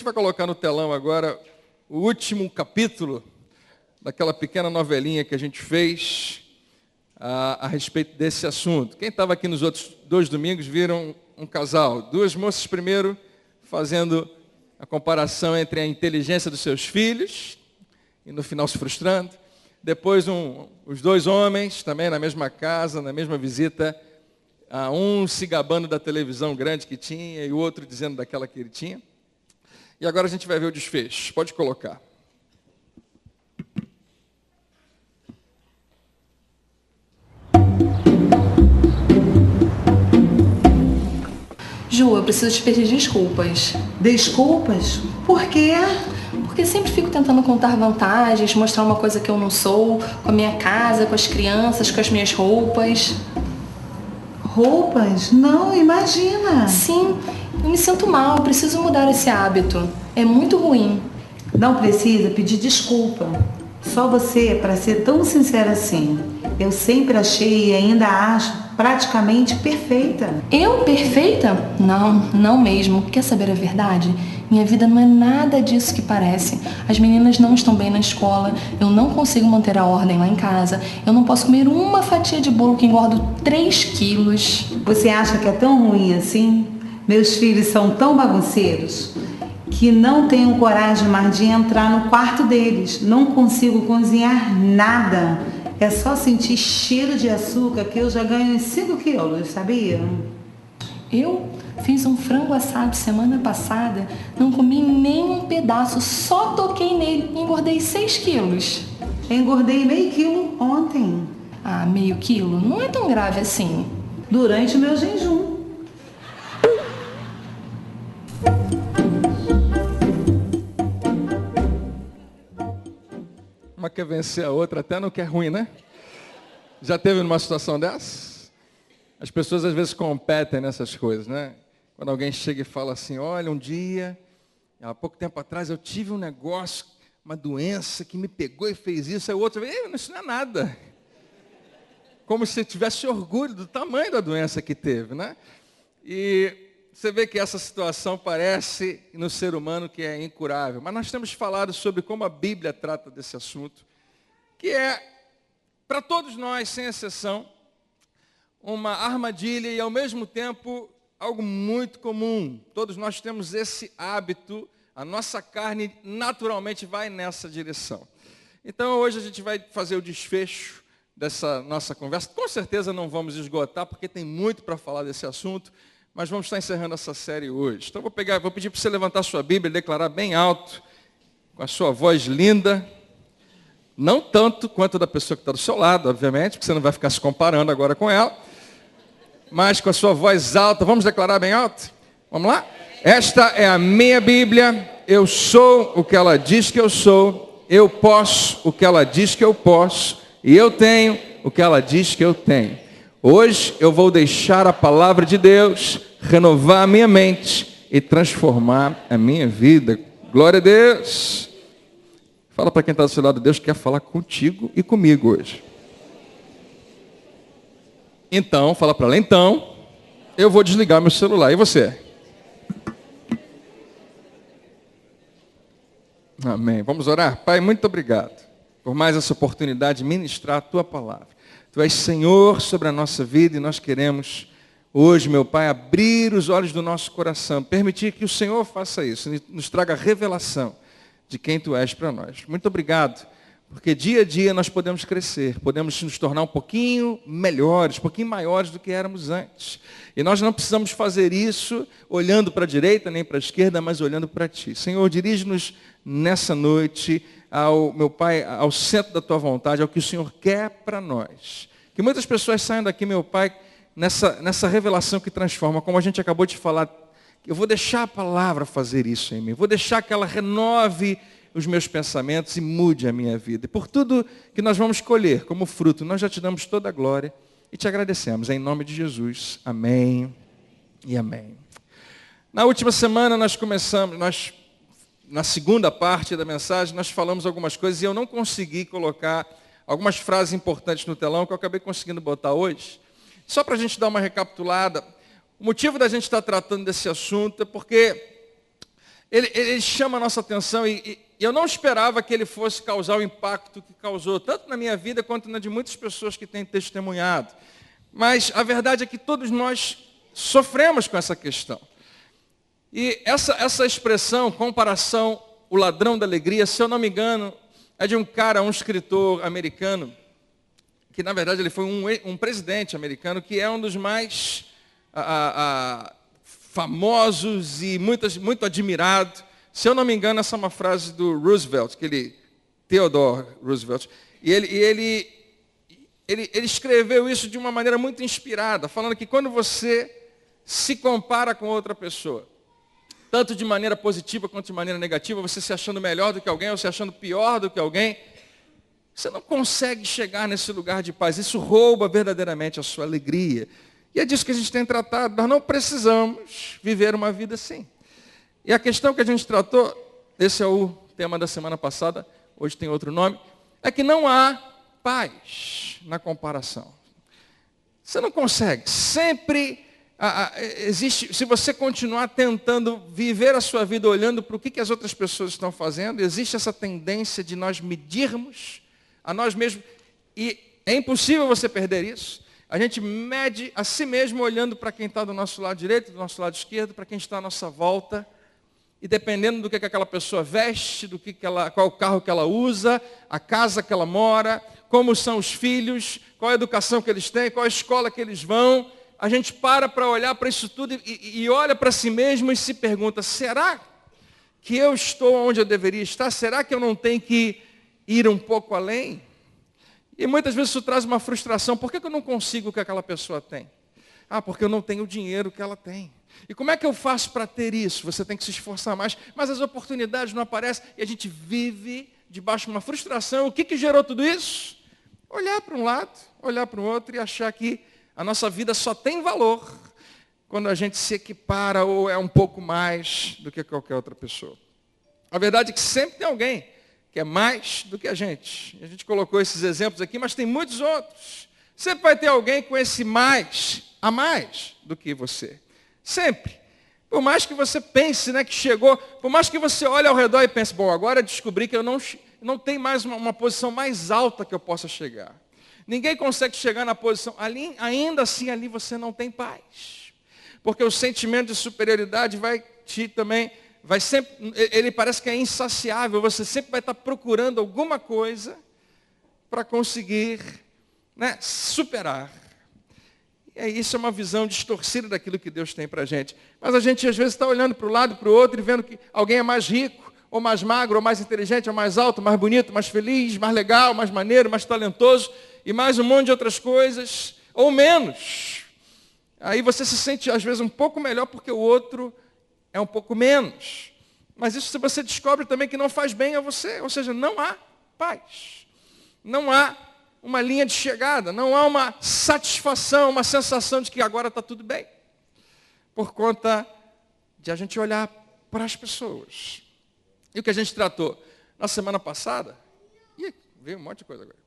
vai colocar no telão agora o último capítulo daquela pequena novelinha que a gente fez a respeito desse assunto. Quem estava aqui nos outros 2 domingos viram um casal, 2 moças primeiro fazendo a comparação entre a inteligência dos seus filhos e no final se frustrando. Depois os 2 homens também na mesma casa, na mesma visita, um se gabando da televisão grande que tinha e o outro dizendo daquela que ele tinha. E agora a gente vai ver o desfecho. Pode colocar. Ju, eu preciso te pedir desculpas. Desculpas? Por quê? Porque sempre fico tentando contar vantagens, mostrar uma coisa que eu não sou, com a minha casa, com as crianças, com as minhas roupas. Roupas? Não, imagina. Sim, eu me sinto mal, preciso mudar esse hábito. É muito ruim. Não precisa pedir desculpa. Só você para ser tão sincera assim. Eu sempre achei e ainda acho praticamente perfeita. Eu perfeita? Não mesmo. Quer saber a verdade? Minha vida não é nada disso que parece. As meninas não estão bem na escola, eu não consigo manter a ordem lá em casa, eu não posso comer uma fatia de bolo que engordo 3 quilos. Você acha que é tão ruim assim? Meus filhos são tão bagunceiros que não tenho coragem mais de entrar no quarto deles. Não consigo cozinhar nada. É só sentir cheiro de açúcar que eu já ganho uns 5 quilos, sabia? Eu fiz um frango assado semana passada, não comi nem um pedaço, só toquei nele e engordei 6 quilos. Engordei meio quilo ontem. Meio quilo? Não é tão grave assim. Durante o meu jejum. Uma quer vencer a outra, até no que é ruim, né? Já teve numa situação dessa? As pessoas às vezes competem nessas coisas, né? Quando alguém chega e fala assim, olha, um dia, há pouco tempo atrás, eu tive um negócio, uma doença que me pegou e fez isso, aí o outro, isso não é nada. Como se tivesse orgulho do tamanho da doença que teve, né? E você vê que essa situação parece no ser humano que é incurável. Mas nós temos falado sobre como a Bíblia trata desse assunto, que é, para todos nós, sem exceção, uma armadilha e, ao mesmo tempo, algo muito comum. Todos nós temos esse hábito, a nossa carne naturalmente vai nessa direção. Então, hoje a gente vai fazer o desfecho dessa nossa conversa. Com certeza não vamos esgotar, porque tem muito para falar desse assunto, mas vamos estar encerrando essa série hoje. Então, vou pedir para você levantar sua Bíblia e declarar bem alto, com a sua voz linda, não tanto quanto da pessoa que está do seu lado, obviamente, porque você não vai ficar se comparando agora com ela, mas com a sua voz alta, vamos declarar bem alto? Vamos lá? Esta é a minha Bíblia, eu sou o que ela diz que eu sou, eu posso o que ela diz que eu posso, e eu tenho o que ela diz que eu tenho. Hoje eu vou deixar a palavra de Deus renovar a minha mente e transformar a minha vida. Glória a Deus. Fala para quem está do seu lado, Deus quer falar contigo e comigo hoje. Então, fala para ela, então, eu vou desligar meu celular. E você? Amém. Vamos orar? Pai, muito obrigado por mais essa oportunidade de ministrar a Tua palavra. Tu és Senhor sobre a nossa vida e nós queremos hoje, meu Pai, abrir os olhos do nosso coração, permitir que o Senhor faça isso, nos traga revelação de quem Tu és para nós. Muito obrigado, porque dia a dia nós podemos crescer, podemos nos tornar um pouquinho melhores, um pouquinho maiores do que éramos antes. E nós não precisamos fazer isso olhando para a direita nem para a esquerda, mas olhando para Ti. Senhor, dirige-nos nessa noite meu Pai, ao centro da Tua vontade, ao que o Senhor quer para nós. Que muitas pessoas saiam daqui, meu Pai, nessa revelação que transforma, como a gente acabou de falar, eu vou deixar a palavra fazer isso em mim, vou deixar que ela renove os meus pensamentos e mude a minha vida. E por tudo que nós vamos colher como fruto, nós já te damos toda a glória e te agradecemos, em nome de Jesus. Amém e amém. Na última semana na segunda parte da mensagem, nós falamos algumas coisas e eu não consegui colocar algumas frases importantes no telão que eu acabei conseguindo botar hoje. Só para a gente dar uma recapitulada, o motivo da gente estar tratando desse assunto é porque ele chama a nossa atenção e eu não esperava que ele fosse causar o impacto que causou, tanto na minha vida quanto na de muitas pessoas que têm testemunhado. Mas a verdade é que todos nós sofremos com essa questão. E essa expressão, comparação, o ladrão da alegria, se eu não me engano, é de um escritor americano, que na verdade ele foi um presidente americano, que é um dos mais famosos e muito admirado. Se eu não me engano, essa é uma frase do Roosevelt, Theodore Roosevelt, e ele escreveu isso de uma maneira muito inspirada, falando que quando você se compara com outra pessoa, tanto de maneira positiva quanto de maneira negativa, você se achando melhor do que alguém ou se achando pior do que alguém, você não consegue chegar nesse lugar de paz. Isso rouba verdadeiramente a sua alegria. E é disso que a gente tem tratado. Nós não precisamos viver uma vida assim. E a questão que a gente tratou, esse é o tema da semana passada, hoje tem outro nome, é que não há paz na comparação. Você não consegue. Sempre existe, se você continuar tentando viver a sua vida olhando para o que as outras pessoas estão fazendo, existe essa tendência de nós medirmos a nós mesmos, e é impossível você perder isso. A gente mede a si mesmo olhando para quem está do nosso lado direito, do nosso lado esquerdo, para quem está à nossa volta, e dependendo do que aquela pessoa veste, qual o carro que ela usa, a casa que ela mora, como são os filhos, qual a educação que eles têm, qual a escola que eles vão, a gente para olhar para isso tudo e olha para si mesmo e se pergunta, será que eu estou onde eu deveria estar? Será que eu não tenho que ir um pouco além? E muitas vezes isso traz uma frustração. Por que eu não consigo o que aquela pessoa tem? Porque eu não tenho o dinheiro que ela tem. E como é que eu faço para ter isso? Você tem que se esforçar mais, mas as oportunidades não aparecem e a gente vive debaixo de uma frustração. O que gerou tudo isso? Olhar para um lado, olhar para o outro e achar que a nossa vida só tem valor quando a gente se equipara ou é um pouco mais do que qualquer outra pessoa. A verdade é que sempre tem alguém que é mais do que a gente. A gente colocou esses exemplos aqui, mas tem muitos outros. Sempre vai ter alguém com esse mais, a mais do que você. Sempre. Por mais que você pense, que chegou, por mais que você olhe ao redor e pense, agora descobri que eu não tenho mais uma posição mais alta que eu possa chegar. Ninguém consegue chegar na posição, ainda assim ali você não tem paz. Porque o sentimento de superioridade vai sempre, ele parece que é insaciável, você sempre vai estar procurando alguma coisa para conseguir superar. E isso é uma visão distorcida daquilo que Deus tem para a gente. Mas a gente às vezes está olhando para um lado e para o outro e vendo que alguém é mais rico, ou mais magro, ou mais inteligente, ou mais alto, mais bonito, mais feliz, mais legal, mais maneiro, mais talentoso, e mais um monte de outras coisas, ou menos. Aí você se sente às vezes um pouco melhor porque o outro é um pouco menos. Mas isso você descobre também que não faz bem a você, ou seja, não há paz. Não há uma linha de chegada, não há uma satisfação, uma sensação de que agora está tudo bem. Por conta de a gente olhar para as pessoas. E o que a gente tratou na semana passada, veio um monte de coisa agora.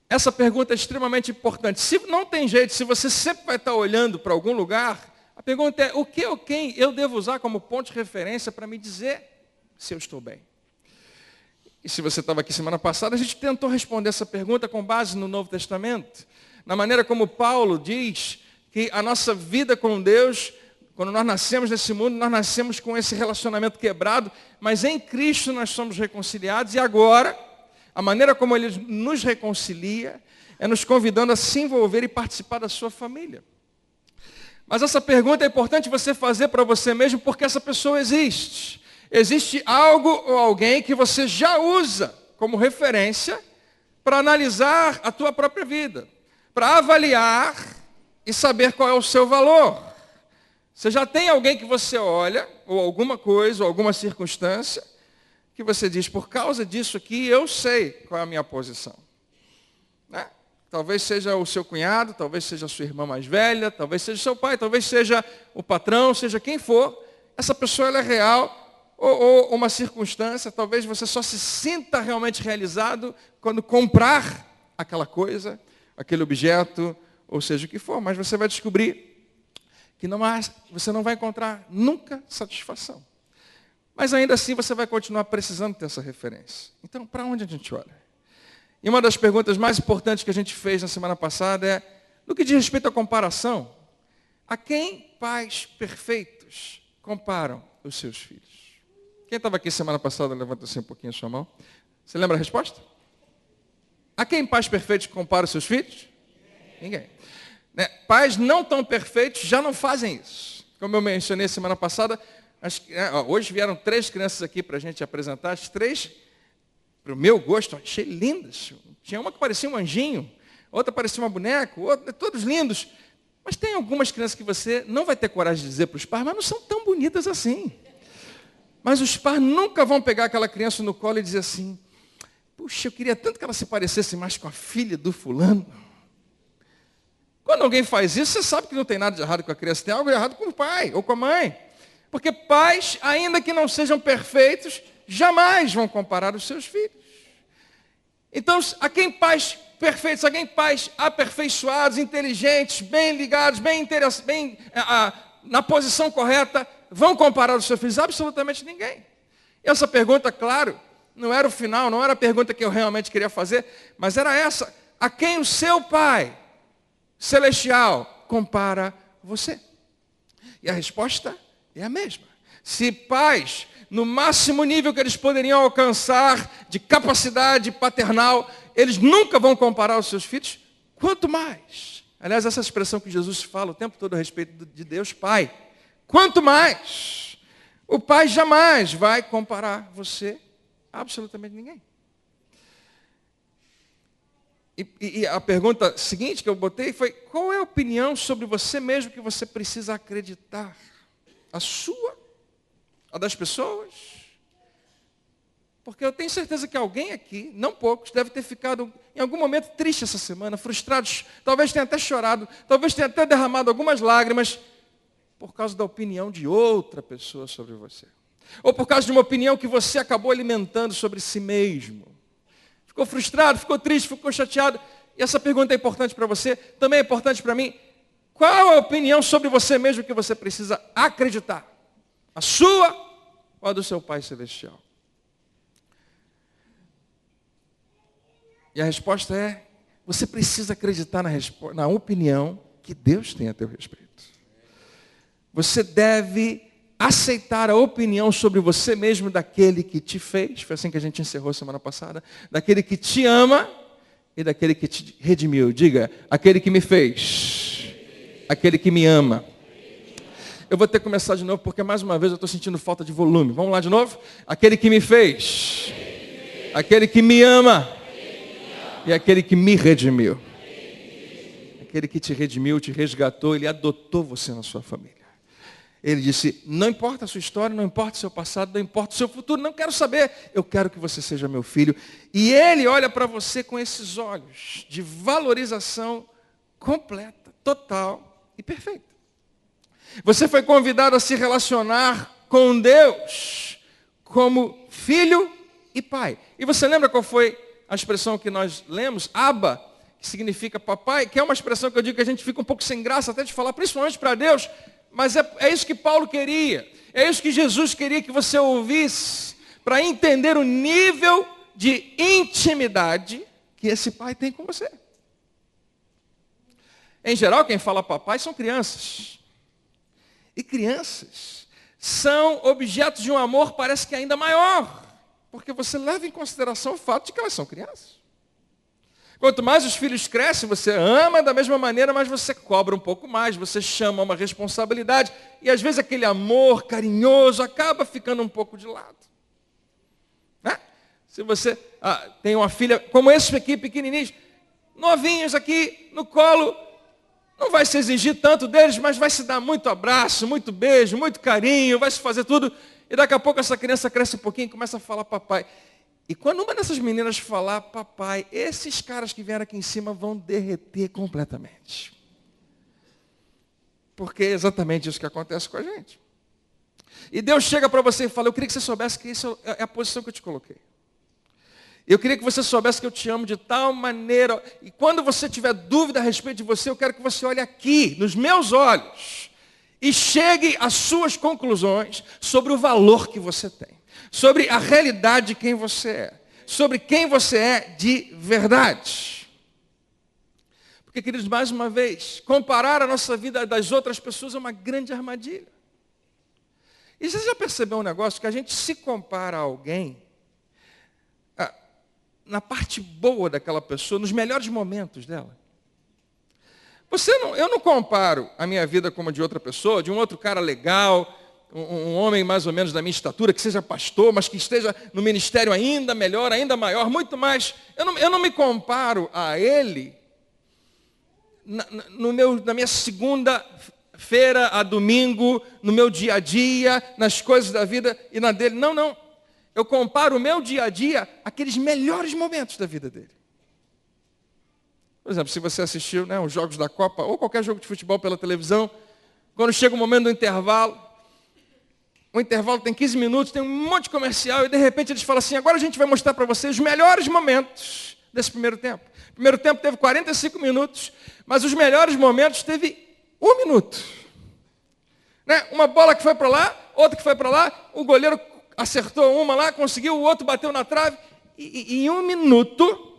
Essa pergunta é extremamente importante. Se não tem jeito, se você sempre vai estar olhando para algum lugar, a pergunta é, o que ou quem eu devo usar como ponto de referência para me dizer se eu estou bem? E se você estava aqui semana passada, a gente tentou responder essa pergunta com base no Novo Testamento, na maneira como Paulo diz que a nossa vida com Deus, quando nós nascemos nesse mundo, nós nascemos com esse relacionamento quebrado, mas em Cristo nós somos reconciliados e agora, a maneira como Ele nos reconcilia é nos convidando a se envolver e participar da sua família. Mas essa pergunta é importante você fazer para você mesmo porque essa pessoa existe. Existe algo ou alguém que você já usa como referência para analisar a tua própria vida, para avaliar e saber qual é o seu valor. Você já tem alguém que você olha, ou alguma coisa, ou alguma circunstância, que você diz, por causa disso aqui, eu sei qual é a minha posição. Talvez seja o seu cunhado, talvez seja a sua irmã mais velha, talvez seja o seu pai, talvez seja o patrão, seja quem for. Essa pessoa ela é real, ou uma circunstância, talvez você só se sinta realmente realizado quando comprar aquela coisa, aquele objeto, ou seja o que for. Mas você vai descobrir que você não vai encontrar nunca satisfação. Mas ainda assim você vai continuar precisando ter essa referência. Então, para onde a gente olha? E uma das perguntas mais importantes que a gente fez na semana passada é, no que diz respeito à comparação, a quem pais perfeitos comparam os seus filhos? Quem estava aqui semana passada, levanta assim um pouquinho a sua mão. Você lembra a resposta? A quem pais perfeitos comparam os seus filhos? Ninguém. Né? Pais não tão perfeitos já não fazem isso. Como eu mencionei semana passada, hoje vieram 3 crianças aqui para a gente apresentar. As 3, para o meu gosto, achei lindas. Tinha uma que parecia um anjinho, outra parecia uma boneca, outra, todos lindos. Mas tem algumas crianças que você não vai ter coragem de dizer para os pais, mas não são tão bonitas assim. Mas os pais nunca vão pegar aquela criança no colo e dizer assim, puxa, eu queria tanto que ela se parecesse mais com a filha do fulano. Quando alguém faz isso, você sabe que não tem nada de errado com a criança, tem algo de errado com o pai ou com a mãe. Porque pais, ainda que não sejam perfeitos, jamais vão comparar os seus filhos. Então, a quem pais perfeitos, a quem pais aperfeiçoados, inteligentes, bem ligados, na posição correta, vão comparar os seus filhos? Absolutamente ninguém. E essa pergunta, claro, não era o final, não era a pergunta que eu realmente queria fazer, mas era essa: a quem o seu pai celestial compara você? E a resposta é a mesma. Se pais, no máximo nível que eles poderiam alcançar de capacidade paternal, eles nunca vão comparar os seus filhos, quanto mais. Aliás, essa expressão que Jesus fala o tempo todo a respeito de Deus Pai. Quanto mais. O Pai jamais vai comparar você a absolutamente ninguém. E a pergunta seguinte que eu botei foi, qual é a opinião sobre você mesmo que você precisa acreditar? A sua? A das pessoas? Porque eu tenho certeza que alguém aqui, não poucos, deve ter ficado em algum momento triste essa semana, frustrados, talvez tenha até chorado, talvez tenha até derramado algumas lágrimas, por causa da opinião de outra pessoa sobre você. Ou por causa de uma opinião que você acabou alimentando sobre si mesmo. Ficou frustrado, ficou triste, ficou chateado. E essa pergunta é importante para você, também é importante para mim. Qual a opinião sobre você mesmo que você precisa acreditar? A sua ou a do seu Pai Celestial? E a resposta é, você precisa acreditar na opinião que Deus tem a teu respeito. Você deve aceitar a opinião sobre você mesmo daquele que te fez, foi assim que a gente encerrou semana passada, daquele que te ama e daquele que te redimiu. Diga, aquele que me fez, aquele que me ama. Eu vou ter que começar de novo, porque mais uma vez eu estou sentindo falta de volume. Vamos lá de novo? Aquele que me fez, aquele que me ama e aquele que me redimiu. Aquele que te redimiu, te resgatou, ele adotou você na sua família. Ele disse, não importa a sua história, não importa o seu passado, não importa o seu futuro, não quero saber, eu quero que você seja meu filho. E ele olha para você com esses olhos de valorização completa, total e perfeita. Você foi convidado a se relacionar com Deus como filho e pai. E você lembra qual foi a expressão que nós lemos? Abba, que significa papai, que é uma expressão que eu digo que a gente fica um pouco sem graça até de falar, principalmente para Deus. Mas é isso que Paulo queria, é isso que Jesus queria que você ouvisse, para entender o nível de intimidade que esse pai tem com você. Em geral, quem fala papai são crianças. E crianças são objetos de um amor, parece que ainda maior, porque você leva em consideração o fato de que elas são crianças. Quanto mais os filhos crescem, você ama da mesma maneira, mas você cobra um pouco mais, você chama uma responsabilidade, e às vezes aquele amor carinhoso acaba ficando um pouco de lado. Né? Se você tem uma filha, como esse aqui, pequenininhos, novinhos aqui no colo, não vai se exigir tanto deles, mas vai se dar muito abraço, muito beijo, muito carinho, vai se fazer tudo, e daqui a pouco essa criança cresce um pouquinho e começa a falar papai. E quando uma dessas meninas falar papai, esses caras que vieram aqui em cima vão derreter completamente. Porque é exatamente isso que acontece com a gente. E Deus chega para você e fala, eu queria que você soubesse que isso é a posição que eu te coloquei. Eu queria que você soubesse que eu te amo de tal maneira. E quando você tiver dúvida a respeito de você, eu quero que você olhe aqui, nos meus olhos. e chegue às suas conclusões sobre o valor que você tem, sobre a realidade de quem você é, sobre quem você é de verdade. Porque, queridos, mais uma vez, comparar a nossa vida das outras pessoas é uma grande armadilha. E você já percebeu um negócio? Que a gente se compara a alguém na parte boa daquela pessoa, nos melhores momentos dela. Eu não comparo a minha vida como a de outra pessoa, de um outro cara legal, um homem mais ou menos da minha estatura, que seja pastor, mas que esteja no ministério ainda melhor, ainda maior, muito mais. Eu não me comparo a ele na minha segunda-feira a domingo, no meu dia a dia, nas coisas da vida e na dele. Não. Eu comparo o meu dia a dia àqueles melhores momentos da vida dele. Por exemplo, se você assistiu, os jogos da Copa ou qualquer jogo de futebol pela televisão, quando chega o momento do intervalo, o intervalo tem 15 minutos, tem um monte de comercial e de repente eles falam assim, agora a gente vai mostrar para vocês os melhores momentos desse primeiro tempo. O primeiro tempo teve 45 minutos, mas os melhores momentos teve 1 minuto. Uma bola que foi para lá, outra que foi para lá, o goleiro acertou uma lá, conseguiu, o outro bateu na trave, e em 1 minuto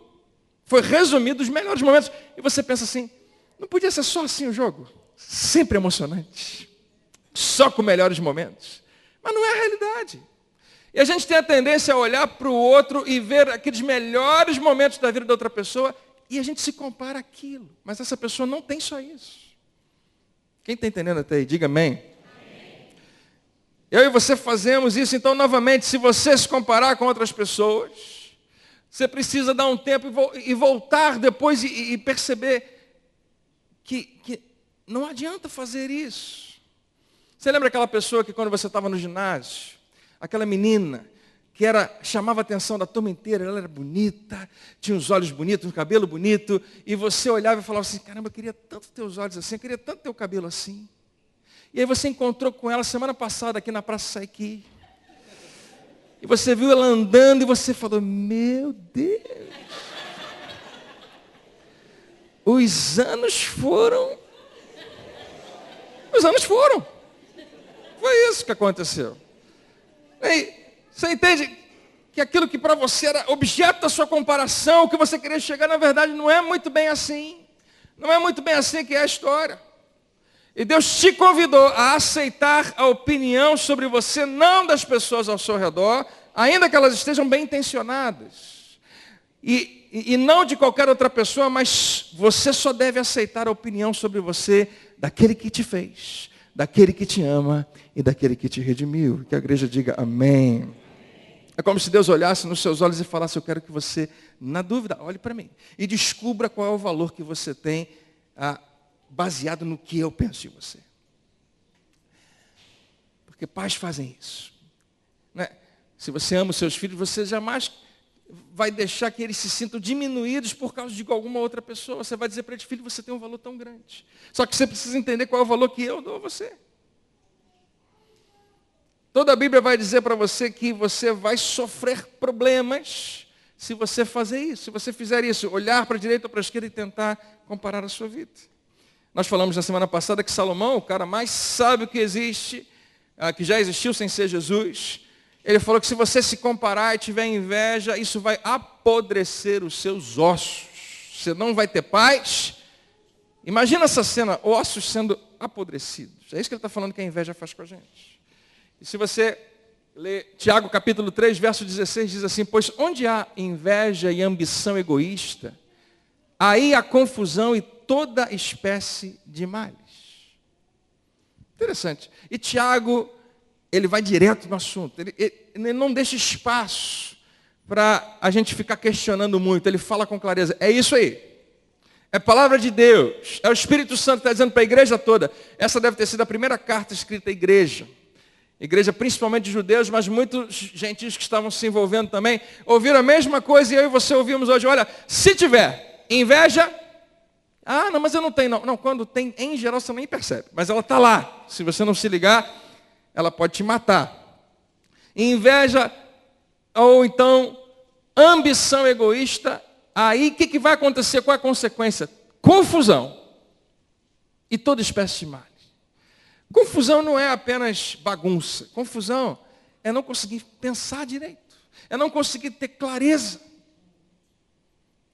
foi resumido os melhores momentos. E você pensa assim, não podia ser só assim o jogo? Sempre emocionante. Só com melhores momentos. Mas não é a realidade. E a gente tem a tendência a olhar para o outro e ver aqueles melhores momentos da vida da outra pessoa e a gente se compara àquilo. Mas essa pessoa não tem só isso. Quem está entendendo até aí? Diga amém. Eu e você fazemos isso, então, novamente, se você se comparar com outras pessoas, você precisa dar um tempo e voltar depois e perceber que não adianta fazer isso. Você lembra aquela pessoa que quando você estava no ginásio, aquela menina que chamava a atenção da turma inteira, ela era bonita, tinha os olhos bonitos, um cabelo bonito, e você olhava e falava assim, caramba, eu queria tanto ter os olhos assim, eu queria tanto ter o cabelo assim. E aí você encontrou com ela semana passada aqui na Praça Saiqui. E você viu ela andando e você falou, meu Deus. Os anos foram. Foi isso que aconteceu. E você entende que aquilo que para você era objeto da sua comparação, o que você queria chegar, na verdade, não é muito bem assim. Não é muito bem assim que é a história. E Deus te convidou a aceitar a opinião sobre você, não das pessoas ao seu redor, ainda que elas estejam bem intencionadas. E não de qualquer outra pessoa, mas você só deve aceitar a opinião sobre você daquele que te fez, daquele que te ama e daquele que te redimiu. Que a igreja diga amém. É como se Deus olhasse nos seus olhos e falasse, eu quero que você, na dúvida, olhe para mim e descubra qual é o valor que você tem baseado no que eu penso de você. Porque pais fazem isso. Se você ama os seus filhos, você jamais vai deixar que eles se sintam diminuídos por causa de alguma outra pessoa. Você vai dizer para eles, filho, você tem um valor tão grande. Só que você precisa entender qual é o valor que eu dou a você. Toda a Bíblia vai dizer para você que você vai sofrer problemas se você fazer isso. Se você fizer isso, olhar para a direita ou para a esquerda e tentar comparar a sua vida. Nós falamos na semana passada que Salomão, o cara mais sábio que existe, que já existiu sem ser Jesus, ele falou que se você se comparar e tiver inveja, isso vai apodrecer os seus ossos. Você não vai ter paz. Imagina essa cena, ossos sendo apodrecidos. É isso que ele está falando que a inveja faz com a gente. E se você ler Tiago capítulo 3, verso 16, diz assim, pois onde há inveja e ambição egoísta, aí há confusão e toda espécie de males. Interessante. E Tiago, ele vai direto no assunto. Ele não deixa espaço para a gente ficar questionando muito. Ele fala com clareza. É isso aí. É palavra de Deus. É o Espírito Santo que está dizendo para a igreja toda. Essa deve ter sido a primeira carta escrita à igreja. Igreja principalmente de judeus, mas muitos gentios que estavam se envolvendo também. Ouviram a mesma coisa e eu e você ouvimos hoje. Olha, se tiver inveja... Ah, não, mas eu não tenho, não. Não, quando tem, em geral, você nem percebe. Mas ela está lá. Se você não se ligar, ela pode te matar. Inveja, ou então, ambição egoísta. Aí, o que vai acontecer? Qual é a consequência? Confusão. E toda espécie de males. Confusão não é apenas bagunça. Confusão é não conseguir pensar direito. É não conseguir ter clareza.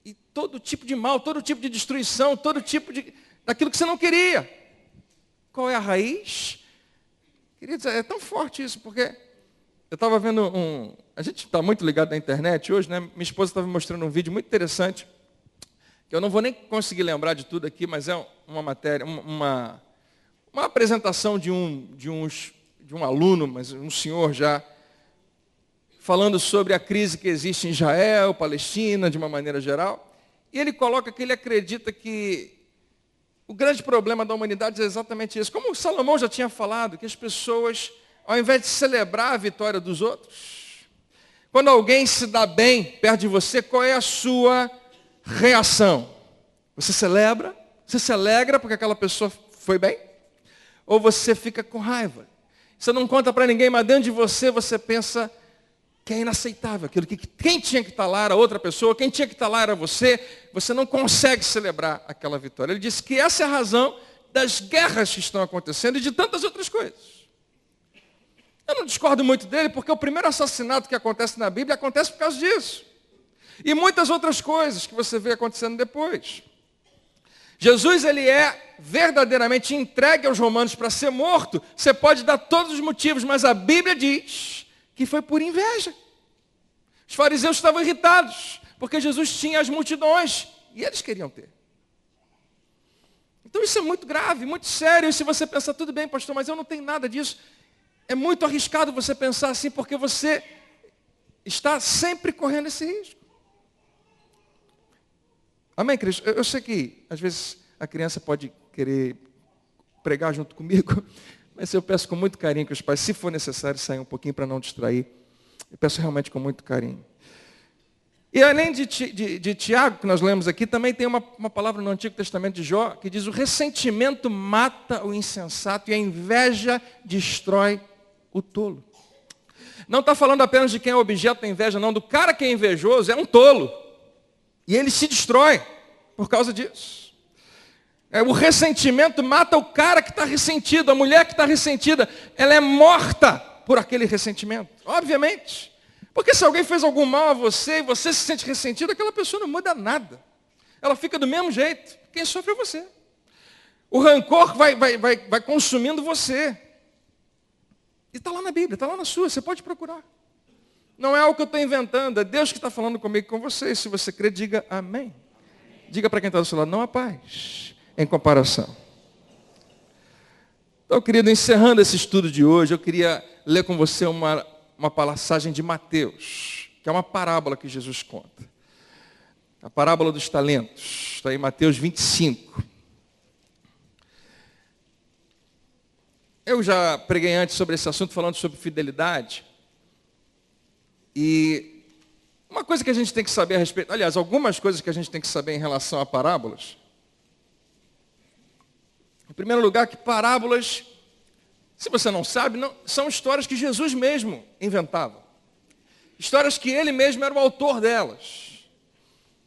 E todo tipo de mal, todo tipo de destruição, todo tipo daquilo que você não queria. Qual é a raiz? Queridos, é tão forte isso, porque eu estava vendo a gente está muito ligado na internet hoje, né? Minha esposa estava me mostrando um vídeo muito interessante, que eu não vou nem conseguir lembrar de tudo aqui, mas é uma matéria, uma apresentação de um aluno, mas um senhor já, falando sobre a crise que existe em Israel, Palestina, de uma maneira geral. E ele coloca que ele acredita que o grande problema da humanidade é exatamente isso. Como o Salomão já tinha falado, que as pessoas, ao invés de celebrar a vitória dos outros, quando alguém se dá bem perto de você, qual é a sua reação? Você celebra? Você se alegra porque aquela pessoa foi bem? Ou você fica com raiva? Você não conta para ninguém, mas dentro de você pensa que é inaceitável aquilo, que quem tinha que estar lá era outra pessoa, quem tinha que estar lá era você não consegue celebrar aquela vitória. Ele disse que essa é a razão das guerras que estão acontecendo e de tantas outras coisas. Eu não discordo muito dele, porque o primeiro assassinato que acontece na Bíblia acontece por causa disso. E muitas outras coisas que você vê acontecendo depois. Jesus, ele é verdadeiramente entregue aos romanos para ser morto. Você pode dar todos os motivos, mas a Bíblia diz que foi por inveja. Os fariseus estavam irritados, porque Jesus tinha as multidões, e eles queriam ter. Então isso é muito grave, muito sério, e se você pensar, tudo bem, pastor, mas eu não tenho nada disso, é muito arriscado você pensar assim, porque você está sempre correndo esse risco. Amém, Cristo? Eu sei que, às vezes, a criança pode querer pregar junto comigo, mas eu peço com muito carinho que os pais, se for necessário, saiam um pouquinho para não distrair. Eu peço realmente com muito carinho. E além de Tiago, que nós lemos aqui, também tem uma palavra no Antigo Testamento de Jó, que diz: o ressentimento mata o insensato e a inveja destrói o tolo. Não está falando apenas de quem é objeto da inveja, não. Do cara que é invejoso é um tolo. E ele se destrói por causa disso. O ressentimento mata o cara que está ressentido, a mulher que está ressentida, ela é morta por aquele ressentimento, obviamente. Porque se alguém fez algum mal a você e você se sente ressentido, aquela pessoa não muda nada. Ela fica do mesmo jeito. Quem sofre é você. O rancor vai consumindo você. E está lá na Bíblia, está lá na sua, você pode procurar. Não é algo que eu estou inventando, é Deus que está falando comigo e com você. E se você crê, diga amém. Diga para quem está do seu lado, não há paz em comparação. Então, querido, encerrando esse estudo de hoje, eu queria ler com você uma passagem de Mateus, que é uma parábola que Jesus conta. A parábola dos talentos, está em Mateus 25. Eu já preguei antes sobre esse assunto, falando sobre fidelidade. E uma coisa que a gente tem que saber a respeito, aliás, algumas coisas que a gente tem que saber em relação a parábolas. Em primeiro lugar, que parábolas, se você não sabe, são histórias que Jesus mesmo inventava. Histórias que ele mesmo era o autor delas.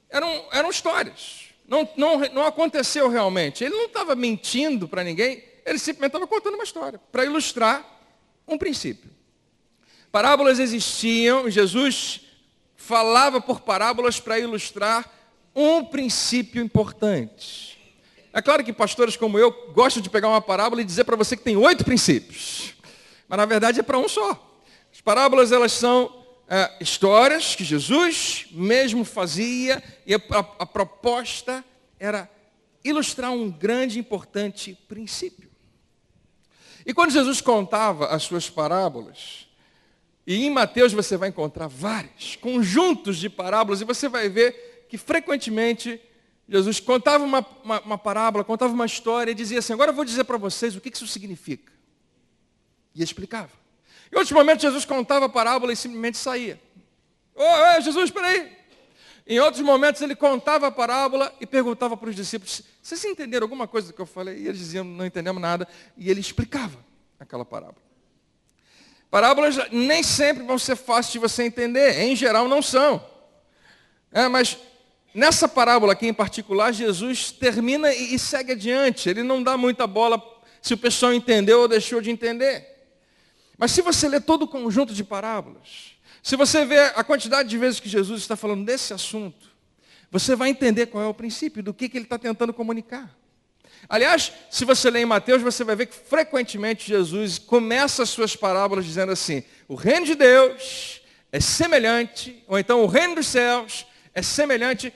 Eram histórias. Não aconteceu realmente. Ele não estava mentindo para ninguém, ele simplesmente estava contando uma história, para ilustrar um princípio. Parábolas existiam, Jesus falava por parábolas para ilustrar um princípio importante. É claro que pastores como eu gostam de pegar uma parábola e dizer para você que tem 8 princípios. Mas na verdade é para um só. As parábolas, elas são histórias que Jesus mesmo fazia, e a proposta era ilustrar um grande e importante princípio. E quando Jesus contava as suas parábolas, e em Mateus você vai encontrar vários conjuntos de parábolas, e você vai ver que frequentemente Jesus contava uma parábola, contava uma história e dizia assim: agora eu vou dizer para vocês o que isso significa. E explicava. Em outros momentos Jesus contava a parábola e simplesmente saía. Jesus, espera aí. Em outros momentos ele contava a parábola e perguntava para os discípulos: vocês entenderam alguma coisa do que eu falei? E eles diziam: não entendemos nada. E ele explicava aquela parábola. Parábolas nem sempre vão ser fáceis de você entender. Em geral não são. Mas nessa parábola aqui em particular, Jesus termina e segue adiante. Ele não dá muita bola se o pessoal entendeu ou deixou de entender. Mas se você ler todo o conjunto de parábolas, se você ver a quantidade de vezes que Jesus está falando desse assunto, você vai entender qual é o princípio, do que ele está tentando comunicar. Aliás, se você ler em Mateus, você vai ver que frequentemente Jesus começa as suas parábolas dizendo assim: o reino de Deus é semelhante, ou então o reino dos céus é semelhante.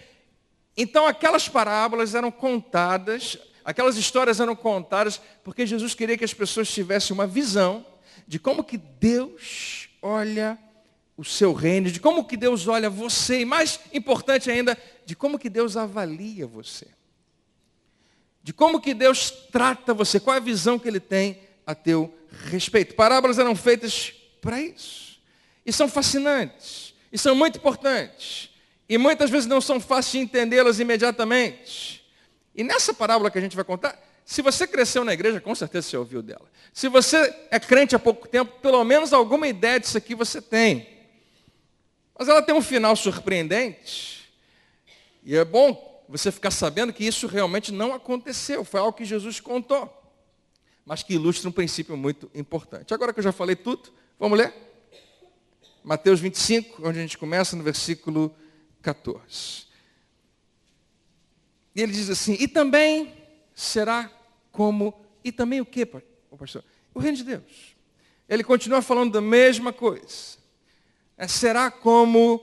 Então aquelas parábolas eram contadas, aquelas histórias eram contadas, porque Jesus queria que as pessoas tivessem uma visão de como que Deus olha o seu reino, de como que Deus olha você, e mais importante ainda, de como que Deus avalia você. De como que Deus trata você, qual é a visão que Ele tem a teu respeito. Parábolas eram feitas para isso. E são fascinantes, e são muito importantes. E muitas vezes não são fáceis de entendê-las imediatamente. E nessa parábola que a gente vai contar, se você cresceu na igreja, com certeza você ouviu dela. Se você é crente há pouco tempo, pelo menos alguma ideia disso aqui você tem. Mas ela tem um final surpreendente. E é bom você ficar sabendo que isso realmente não aconteceu. Foi algo que Jesus contou. Mas que ilustra um princípio muito importante. Agora que eu já falei tudo, vamos ler? Mateus 25, onde a gente começa no versículo 14. E ele diz assim: e também será como... E também o quê, pastor? O reino de Deus. Ele continua falando da mesma coisa. Será como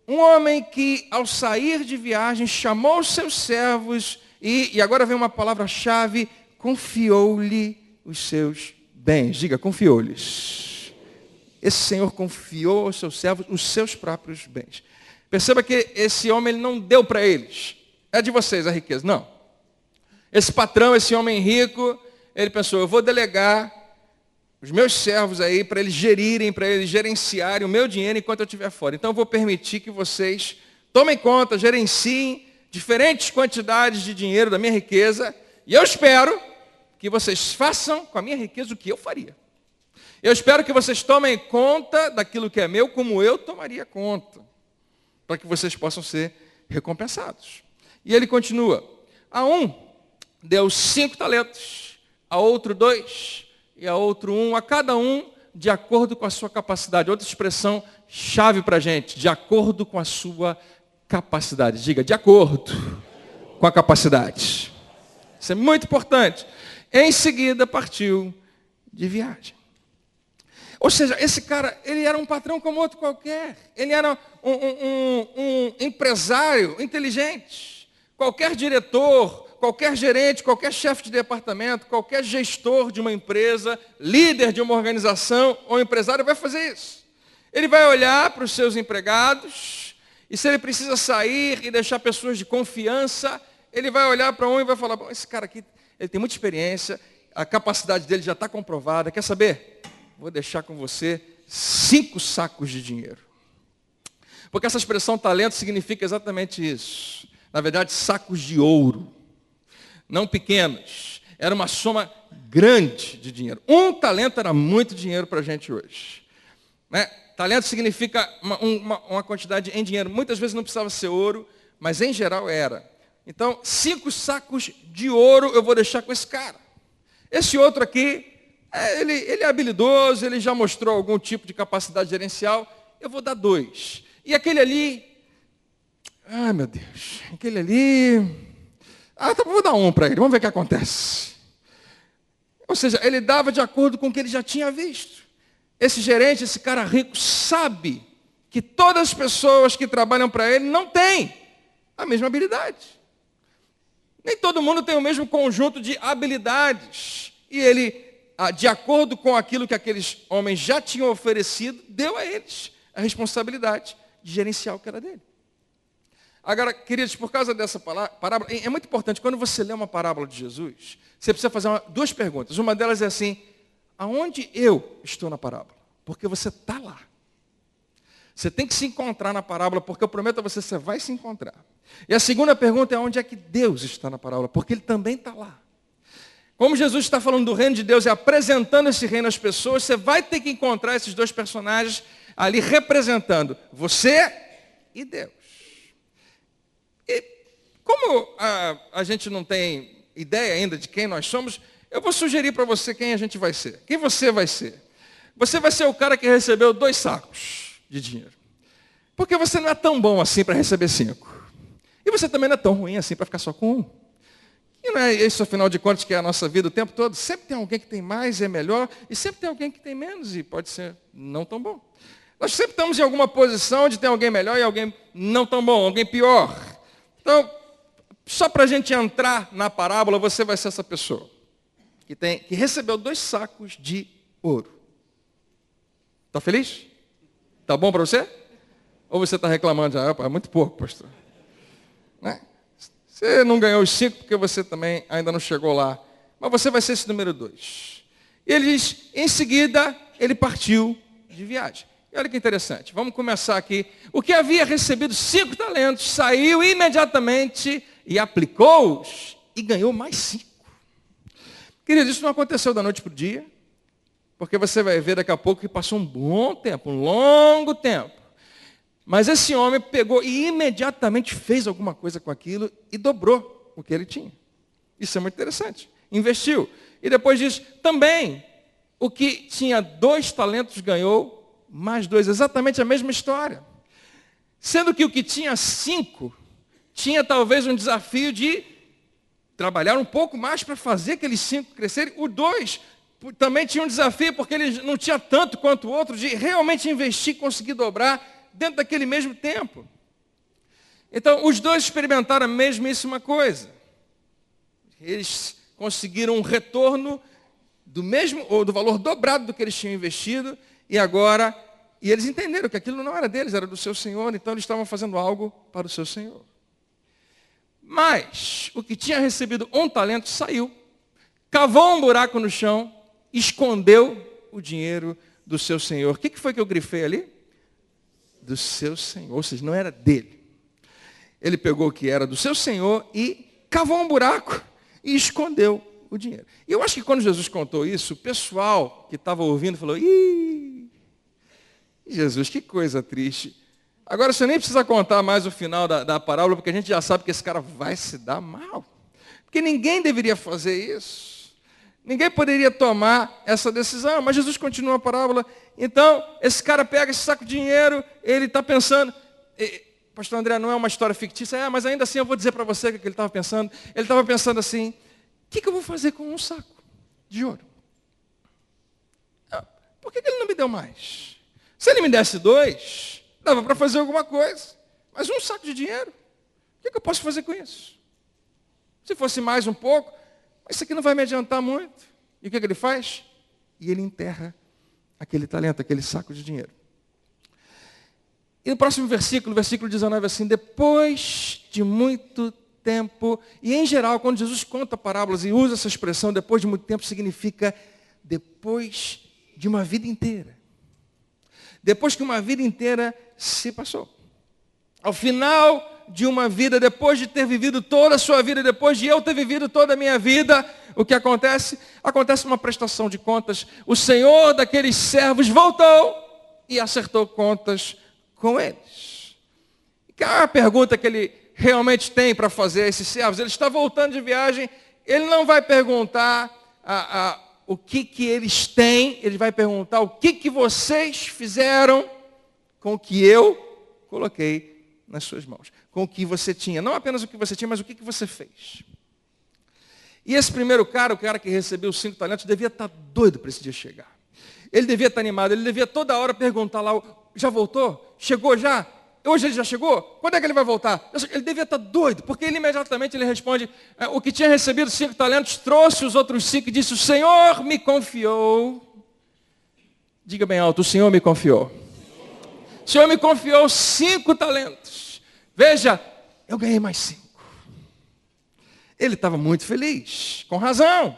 um homem que, ao sair de viagem, chamou os seus servos e agora vem uma palavra-chave, confiou-lhe os seus bens. Diga, confiou-lhes. Esse Senhor confiou aos seus servos os seus próprios bens. Perceba que esse homem ele não deu para eles. É de vocês a riqueza. Não. Esse patrão, esse homem rico, ele pensou: eu vou delegar os meus servos aí para eles gerirem, para eles gerenciarem o meu dinheiro enquanto eu estiver fora. Então eu vou permitir que vocês tomem conta, gerenciem diferentes quantidades de dinheiro da minha riqueza. E eu espero que vocês façam com a minha riqueza o que eu faria. Eu espero que vocês tomem conta daquilo que é meu como eu tomaria conta, para que vocês possam ser recompensados. E ele continua: a um deu 5 talentos, a outro 2, e a outro 1, a cada um de acordo com a sua capacidade. Outra expressão chave para a gente: de acordo com a sua capacidade. Diga, de acordo com a capacidade. Isso é muito importante. Em seguida partiu de viagem. Ou seja, esse cara, ele era um patrão como outro qualquer. Ele era um empresário inteligente. Qualquer diretor, qualquer gerente, qualquer chefe de departamento, qualquer gestor de uma empresa, líder de uma organização ou empresário vai fazer isso. Ele vai olhar para os seus empregados e se ele precisa sair e deixar pessoas de confiança, ele vai olhar para um e vai falar: bom, esse cara aqui, ele tem muita experiência, a capacidade dele já está comprovada, quer saber? Vou deixar com você 5 sacos de dinheiro. Porque essa expressão talento significa exatamente isso. Na verdade, sacos de ouro. Não pequenos. Era uma soma grande de dinheiro. 1 talento era muito dinheiro para a gente hoje. Né? Talento significa uma quantidade em dinheiro. Muitas vezes não precisava ser ouro, mas em geral era. Então, 5 sacos de ouro eu vou deixar com esse cara. Esse outro aqui, ele é habilidoso, ele já mostrou algum tipo de capacidade gerencial, eu vou dar 2. E aquele ali, ai meu Deus, aquele ali, tá, vou dar 1 para ele, vamos ver o que acontece. Ou seja, ele dava de acordo com o que ele já tinha visto. Esse gerente, esse cara rico, sabe que todas as pessoas que trabalham para ele não têm a mesma habilidade. Nem todo mundo tem o mesmo conjunto de habilidades. E ele, de acordo com aquilo que aqueles homens já tinham oferecido, deu a eles a responsabilidade de gerenciar o que era dele. Agora, queridos, por causa dessa parábola, é muito importante, quando você lê uma parábola de Jesus, você precisa fazer 2 perguntas. Uma delas é assim: aonde eu estou na parábola? Porque você está lá. Você tem que se encontrar na parábola, porque eu prometo a você, você vai se encontrar. E a segunda pergunta é: onde é que Deus está na parábola? Porque Ele também está lá. Como Jesus está falando do reino de Deus e apresentando esse reino às pessoas, você vai ter que encontrar esses 2 personagens ali representando você e Deus. E como a gente não tem ideia ainda de quem nós somos, Eu vou sugerir para você quem a gente vai ser. Quem você vai ser? Você vai ser o cara que recebeu 2 sacos de dinheiro. Porque você não é tão bom assim para receber 5. E você também não é tão ruim assim para ficar só com 1. E não é isso, afinal de contas, que é a nossa vida o tempo todo. Sempre tem alguém que tem mais e é melhor, e sempre tem alguém que tem menos e pode ser não tão bom. Nós sempre estamos em alguma posição onde tem alguém melhor e alguém não tão bom, alguém pior. Então, só para a gente entrar na parábola, você vai ser essa pessoa que recebeu 2 sacos de ouro. Está feliz? Está bom para você? Ou você está reclamando já? É muito pouco, pastor. Né? Você não ganhou os 5 porque você também ainda não chegou lá. Mas você vai ser esse número 2. E ele diz, em seguida, ele partiu de viagem. E olha que interessante, vamos começar aqui. O que havia recebido 5 talentos, saiu imediatamente e aplicou-os e ganhou mais 5. Querido, isso não aconteceu da noite para o dia, porque você vai ver daqui a pouco que passou um bom tempo, um longo tempo. Mas esse homem pegou e imediatamente fez alguma coisa com aquilo e dobrou o que ele tinha. Isso é muito interessante. Investiu. E depois diz, também, o que tinha 2 talentos ganhou mais 2. Exatamente a mesma história. Sendo que o que tinha 5, tinha talvez um desafio de trabalhar um pouco mais para fazer aqueles 5 crescerem. O 2 também tinha um desafio, porque ele não tinha tanto quanto o outro, de realmente investir e conseguir dobrar dentro daquele mesmo tempo. Então, os 2 experimentaram a mesmíssima coisa. Eles conseguiram um retorno do mesmo, ou do valor dobrado do que eles tinham investido, e eles entenderam que aquilo não era deles, era do seu Senhor, então eles estavam fazendo algo para o seu Senhor. Mas, o que tinha recebido 1 talento saiu, cavou um buraco no chão, escondeu o dinheiro do seu Senhor. O que foi que eu grifei ali? Do seu Senhor, ou seja, não era dele. Ele pegou o que era do seu Senhor e cavou um buraco e escondeu o dinheiro. E eu acho que quando Jesus contou isso, o pessoal que estava ouvindo falou, ih, Jesus, que coisa triste. Agora você nem precisa contar mais o final da parábola, porque a gente já sabe que esse cara vai se dar mal. Porque ninguém deveria fazer isso. Ninguém poderia tomar essa decisão, mas Jesus continua a parábola. Então, esse cara pega esse saco de dinheiro, ele está pensando, pastor André, não é uma história fictícia, mas ainda assim eu vou dizer para você o que ele estava pensando. Ele estava pensando assim, o que eu vou fazer com um saco de ouro? Por que ele não me deu mais? Se ele me desse 2, dava para fazer alguma coisa. Mas um saco de dinheiro, o que eu posso fazer com isso? Se fosse mais um pouco, isso aqui não vai me adiantar muito. E o que ele faz? E ele enterra aquele talento, aquele saco de dinheiro. E no próximo versículo 19, assim, depois de muito tempo, e em geral, quando Jesus conta parábolas e usa essa expressão, depois de muito tempo, significa depois de uma vida inteira. Depois que uma vida inteira se passou. Ao final de uma vida, depois de ter vivido toda a sua vida, depois de eu ter vivido toda a minha vida, o que acontece? Acontece uma prestação de contas. O Senhor daqueles servos voltou e acertou contas com eles. Qual é a pergunta que ele realmente tem para fazer a esses servos? Ele está voltando de viagem, ele não vai perguntar o que eles têm, ele vai perguntar o que vocês fizeram com o que eu coloquei nas suas mãos, com o que você tinha. Não apenas o que você tinha, mas o que você fez. E esse primeiro cara, o cara que recebeu os 5 talentos, devia estar doido para esse dia chegar. Ele devia estar animado, ele devia toda hora perguntar lá, já voltou? Chegou já? Hoje ele já chegou? Quando é que ele vai voltar? Ele devia estar doido, porque ele imediatamente responde, o que tinha recebido 5 talentos, trouxe os outros 5 e disse, o Senhor me confiou. Diga bem alto, o Senhor me confiou. O Senhor me confiou 5 talentos. Veja, eu ganhei mais 5. Ele estava muito feliz, com razão.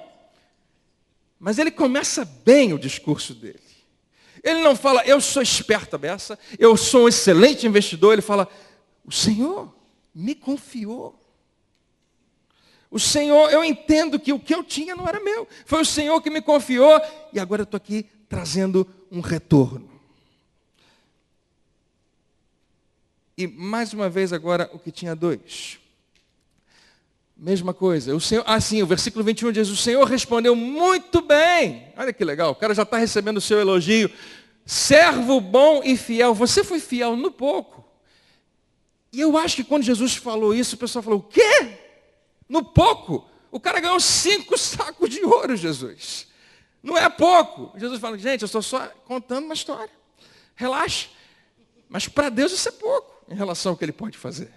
Mas ele começa bem o discurso dele. Ele não fala, eu sou esperto a beça, eu sou um excelente investidor. Ele fala, o Senhor me confiou. O Senhor, eu entendo que o que eu tinha não era meu. Foi o Senhor que me confiou e agora eu estou aqui trazendo um retorno. E mais uma vez agora o que tinha 2. mesma coisa. O Senhor, o versículo 21 diz, o Senhor respondeu muito bem. Olha que legal, o cara já está recebendo o seu elogio. Servo bom e fiel, você foi fiel no pouco. E eu acho que quando Jesus falou isso, o pessoal falou, o quê? No pouco? O cara ganhou 5 sacos de ouro, Jesus. Não é pouco. Jesus fala, gente, eu estou só contando uma história. Relaxa. Mas para Deus isso é pouco, em relação ao que Ele pode fazer.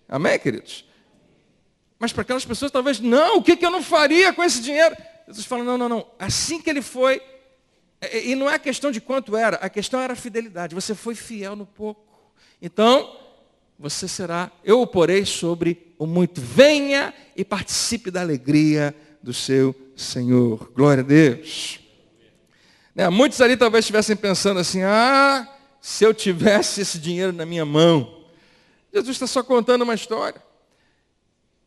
Amém, queridos? Mas para aquelas pessoas, talvez, não, o que eu não faria com esse dinheiro? Jesus fala, não. Assim que ele foi, e não é a questão de quanto era, a questão era a fidelidade. Você foi fiel no pouco. Então, você será, eu o porei sobre o muito. Venha e participe da alegria do seu Senhor. Glória a Deus. Muitos ali talvez estivessem pensando assim, se eu tivesse esse dinheiro na minha mão. Jesus está só contando uma história.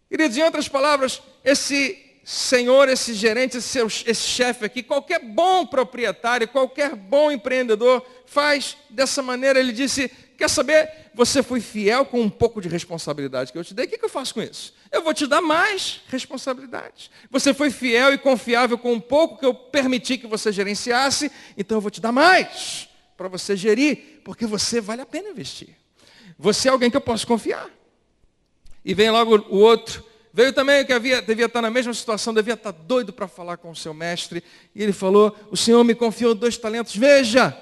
Queridos, em outras palavras, esse senhor, esse gerente, esse chefe aqui, qualquer bom proprietário, qualquer bom empreendedor faz dessa maneira. Ele disse, quer saber, você foi fiel com um pouco de responsabilidade que eu te dei, o que eu faço com isso? Eu vou te dar mais responsabilidade. Você foi fiel e confiável com um pouco que eu permiti que você gerenciasse, então eu vou te dar mais para você gerir, porque você vale a pena investir. Você é alguém que eu posso confiar. E vem logo o outro. Veio também o que devia estar na mesma situação, devia estar doido para falar com o seu mestre. E ele falou, o Senhor me confiou 2 talentos. Veja,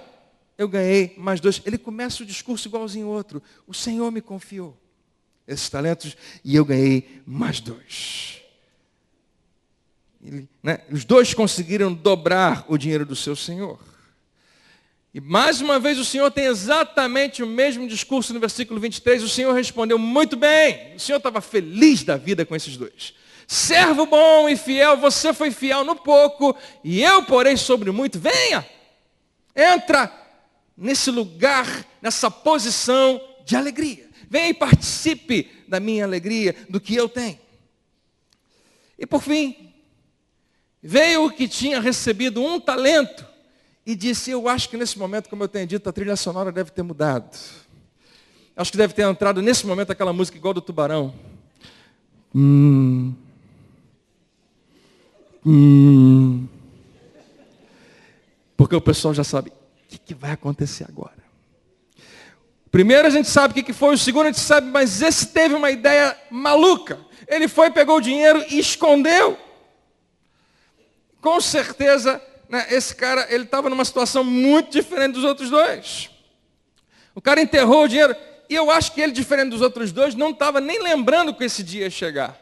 eu ganhei mais 2. Ele começa o discurso igualzinho ao outro. O Senhor me confiou esses talentos e eu ganhei mais 2. Os 2 conseguiram dobrar o dinheiro do seu Senhor. E mais uma vez o Senhor tem exatamente o mesmo discurso no versículo 23. O Senhor respondeu muito bem. O Senhor estava feliz da vida com esses 2. Servo bom e fiel, você foi fiel no pouco e eu porei sobre muito. Venha, entra nesse lugar, nessa posição de alegria. Venha e participe da minha alegria, do que eu tenho. E por fim, veio o que tinha recebido 1 talento. E disse, eu acho que nesse momento, como eu tenho dito, a trilha sonora deve ter mudado. Acho que deve ter entrado nesse momento aquela música igual do Tubarão. Porque o pessoal já sabe o que vai acontecer agora. Primeiro a gente sabe o que foi, o segundo a gente sabe, mas esse teve uma ideia maluca. Ele foi, pegou o dinheiro e escondeu. Com certeza, esse cara, ele estava numa situação muito diferente dos outros 2. O cara enterrou o dinheiro. E eu acho que ele, diferente dos outros 2, não estava nem lembrando que esse dia ia chegar.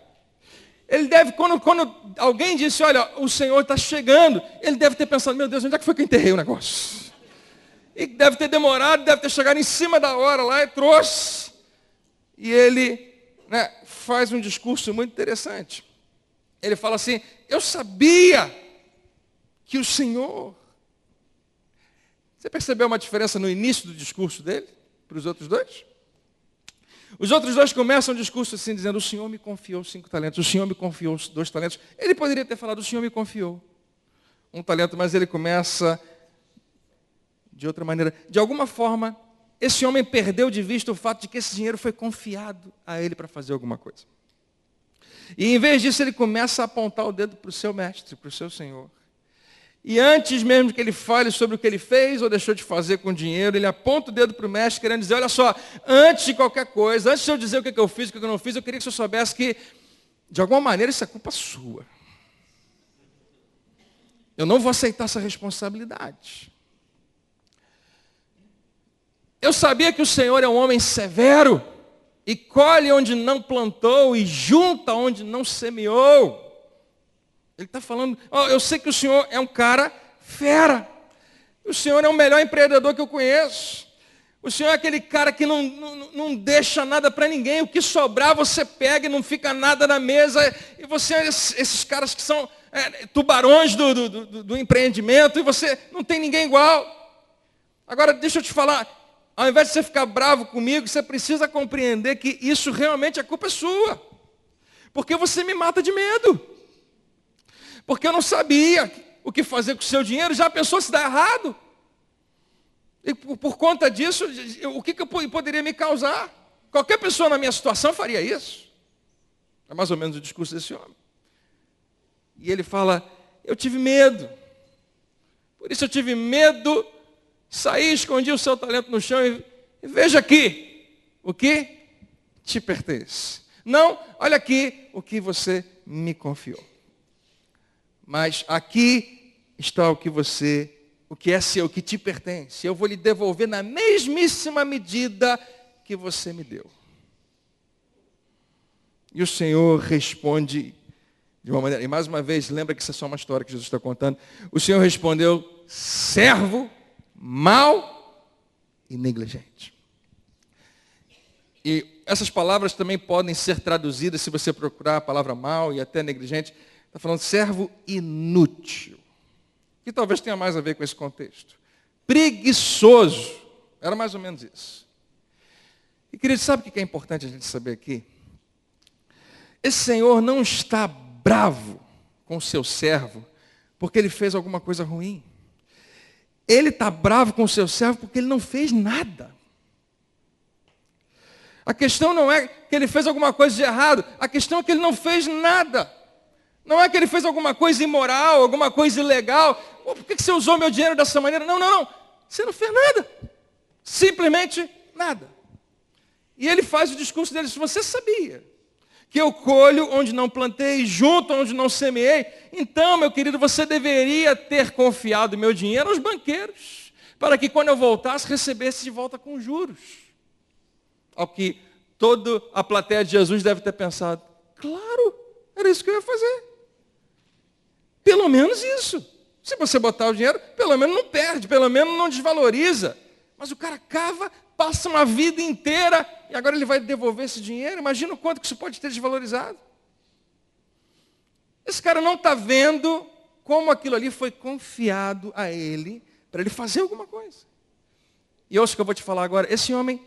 Ele deve, quando alguém disse, olha, o Senhor está chegando, ele deve ter pensado, meu Deus, onde é que foi que eu enterrei o negócio? E deve ter demorado, deve ter chegado em cima da hora lá e trouxe. E ele faz um discurso muito interessante. Ele fala assim, eu sabia que o Senhor... Você percebeu uma diferença no início do discurso dele, para os outros 2? Os outros 2 começam o discurso assim, dizendo, o Senhor me confiou 5 talentos, o Senhor me confiou 2 talentos. Ele poderia ter falado, o Senhor me confiou 1 talento, mas ele começa de outra maneira. De alguma forma, esse homem perdeu de vista o fato de que esse dinheiro foi confiado a ele para fazer alguma coisa. E em vez disso, ele começa a apontar o dedo para o seu mestre, para o seu Senhor. E antes mesmo que ele fale sobre o que ele fez ou deixou de fazer com o dinheiro, ele aponta o dedo para o mestre, querendo dizer, olha só, antes de qualquer coisa, antes de eu dizer o que eu fiz, o que eu não fiz, eu queria que o senhor soubesse que, de alguma maneira, isso é culpa sua. Eu não vou aceitar essa responsabilidade. Eu sabia que o Senhor é um homem severo, e colhe onde não plantou, e junta onde não semeou. Ele está falando, eu sei que o Senhor é um cara fera. O Senhor é o melhor empreendedor que eu conheço. O Senhor é aquele cara que não deixa nada para ninguém. O que sobrar você pega e não fica nada na mesa. E você é esses caras que são tubarões do empreendimento. E você não tem ninguém igual. Agora, deixa eu te falar. Ao invés de você ficar bravo comigo, você precisa compreender que isso realmente a culpa é sua. Porque você me mata de medo. Porque eu não sabia o que fazer com o seu dinheiro, já pensou se dá errado? E por conta disso, o que eu poderia me causar? Qualquer pessoa na minha situação faria isso. É mais ou menos o discurso desse homem. E ele fala, eu tive medo. Por isso eu tive medo, saí, escondi o seu talento no chão e veja aqui, o que te pertence. Não, olha aqui o que você me confiou. Mas aqui está o que é seu, o que te pertence. Eu vou lhe devolver na mesmíssima medida que você me deu. E o Senhor responde de uma maneira, e mais uma vez, lembra que isso é só uma história que Jesus está contando. O Senhor respondeu, servo, mau e negligente. E essas palavras também podem ser traduzidas, se você procurar a palavra mau e até negligente, está falando servo inútil. Que talvez tenha mais a ver com esse contexto. Preguiçoso. Era mais ou menos isso. E querido, sabe o que é importante a gente saber aqui? Esse Senhor não está bravo com o seu servo porque ele fez alguma coisa ruim. Ele está bravo com o seu servo porque ele não fez nada. A questão não é que ele fez alguma coisa de errado, a questão é que ele não fez nada. Não é que ele fez alguma coisa imoral, alguma coisa ilegal. Pô, por que você usou meu dinheiro dessa maneira? Não. Você não fez nada. Simplesmente nada. E ele faz o discurso dele, se você sabia que eu colho onde não plantei, junto onde não semeei, então, meu querido, você deveria ter confiado meu dinheiro aos banqueiros, para que quando eu voltasse, recebesse de volta com juros. Ao que toda a plateia de Jesus deve ter pensado, claro, era isso que eu ia fazer. Pelo menos isso. Se você botar o dinheiro, pelo menos não perde, pelo menos não desvaloriza. Mas o cara cava, passa uma vida inteira e agora ele vai devolver esse dinheiro. Imagina o quanto que isso pode ter desvalorizado. Esse cara não está vendo como aquilo ali foi confiado a ele para ele fazer alguma coisa. E ouça o que eu vou te falar agora. Esse homem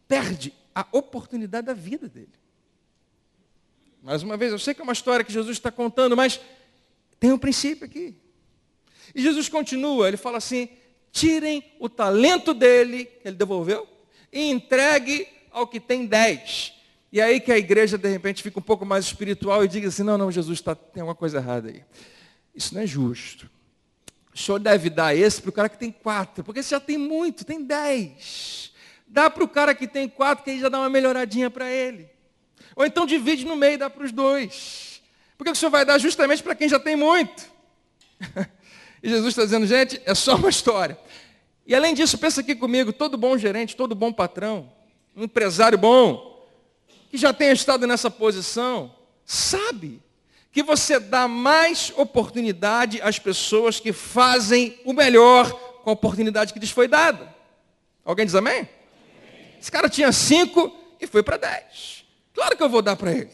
perde a oportunidade da vida dele. Mais uma vez, eu sei que é uma história que Jesus está contando, mas tem um princípio aqui. E Jesus continua, ele fala assim, tirem o talento dele, que ele devolveu, e entregue ao que tem 10. E aí que a igreja, de repente, fica um pouco mais espiritual e diga assim, não, Jesus, tem alguma coisa errada aí. Isso não é justo. O senhor deve dar esse para o cara que tem 4, porque você já tem muito, tem 10. Dá para o cara que tem 4, que aí já dá uma melhoradinha para ele. Ou então divide no meio e dá para os 2. Porque o senhor vai dar justamente para quem já tem muito. E Jesus está dizendo, gente, é só uma história. E além disso, pensa aqui comigo, todo bom gerente, todo bom patrão, um empresário bom, que já tenha estado nessa posição, sabe que você dá mais oportunidade às pessoas que fazem o melhor com a oportunidade que lhes foi dada. Alguém diz amém? Esse cara tinha 5 e foi para 10. Claro que eu vou dar para ele.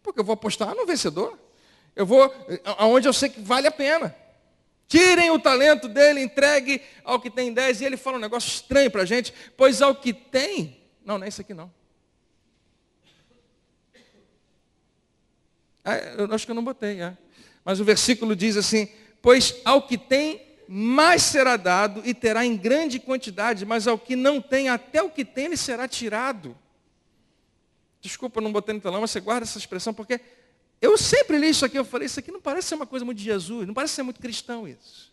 Porque eu vou apostar no vencedor. Eu vou aonde eu sei que vale a pena. Tirem o talento dele, entregue ao que tem 10. E ele fala um negócio estranho para a gente. Pois ao que tem... Não é isso aqui não. Eu acho que eu não botei. Mas o versículo diz assim, pois ao que tem, mais será dado e terá em grande quantidade, mas ao que não tem, até o que tem, ele será tirado. Desculpa, eu não botei no telão, mas você guarda essa expressão, porque eu sempre li isso aqui, eu falei, isso aqui não parece ser uma coisa muito de Jesus, não parece ser muito cristão isso.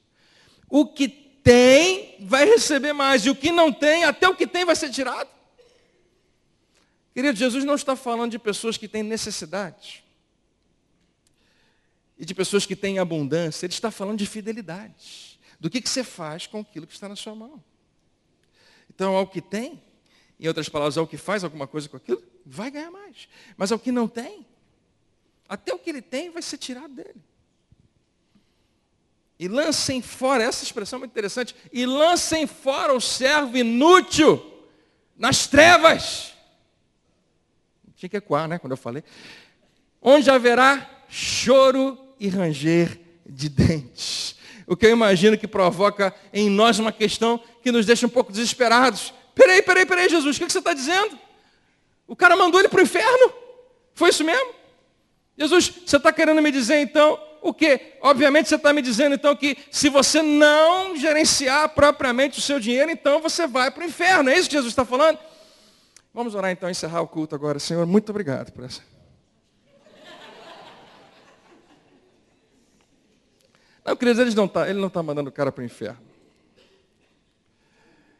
O que tem vai receber mais, e o que não tem, até o que tem vai ser tirado. Querido, Jesus não está falando de pessoas que têm necessidade, e de pessoas que têm abundância, ele está falando de fidelidade. Do que você faz com aquilo que está na sua mão. Então, ao que tem, em outras palavras, ao que faz alguma coisa com aquilo, vai ganhar mais. Mas ao que não tem, até o que ele tem vai ser tirado dele. E lancem fora, essa expressão é muito interessante, e lancem fora o servo inútil nas trevas. Tinha que ecoar, né, quando eu falei. Onde haverá choro e ranger de dentes. O que eu imagino que provoca em nós uma questão que nos deixa um pouco desesperados. Peraí, Jesus, o que você está dizendo? O cara mandou ele para o inferno? Foi isso mesmo? Jesus, você está querendo me dizer então o quê? Obviamente você está me dizendo então que se você não gerenciar propriamente o seu dinheiro, então você vai para o inferno. É isso que Jesus está falando? Vamos orar então, encerrar o culto agora. Senhor, muito obrigado por essa. Não, queridos, ele não está mandando o cara para o inferno.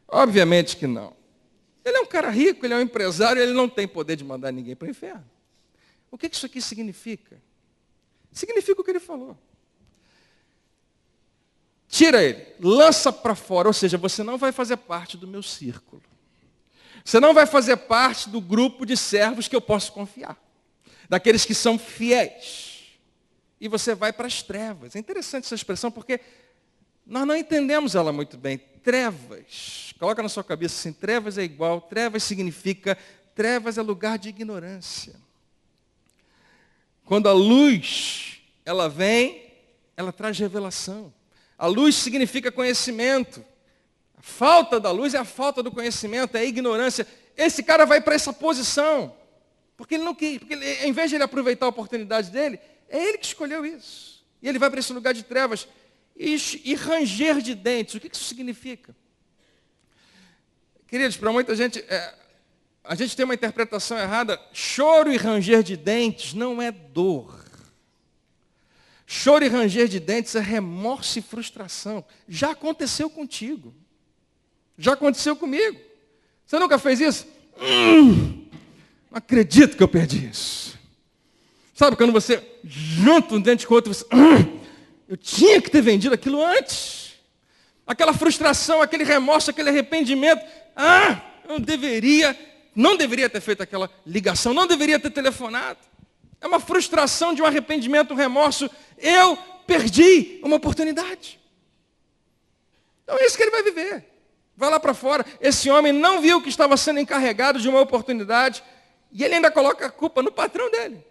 Obviamente que não. Ele é um cara rico, ele é um empresário, ele não tem poder de mandar ninguém para o inferno. O que isso aqui significa? Significa o que ele falou. Tira ele, lança para fora, ou seja, você não vai fazer parte do meu círculo. Você não vai fazer parte do grupo de servos que eu posso confiar. Daqueles que são fiéis. E você vai para as trevas. É interessante essa expressão porque nós não entendemos ela muito bem. Trevas. Coloca na sua cabeça assim, trevas é igual, trevas significa, trevas é lugar de ignorância. Quando a luz, ela vem, ela traz revelação. A luz significa conhecimento. A falta da luz é a falta do conhecimento, é a ignorância. Esse cara vai para essa posição. Porque ele não quis, porque ele, em vez de ele aproveitar a oportunidade dele, é ele que escolheu isso. E ele vai para esse lugar de trevas e ranger de dentes. O que isso significa? Queridos, para muita gente, a gente tem uma interpretação errada. Choro e ranger de dentes não é dor. Choro e ranger de dentes é remorso e frustração. Já aconteceu contigo. Já aconteceu comigo. Você nunca fez isso? Não acredito que eu perdi isso. Sabe quando você junta um dente com o outro, você, eu tinha que ter vendido aquilo antes. Aquela frustração, aquele remorso, aquele arrependimento. Eu não deveria ter feito aquela ligação, não deveria ter telefonado. É uma frustração de um arrependimento, um remorso. Eu perdi uma oportunidade. Então é isso que ele vai viver. Vai lá para fora. Esse homem não viu que estava sendo encarregado de uma oportunidade e ele ainda coloca a culpa no patrão dele.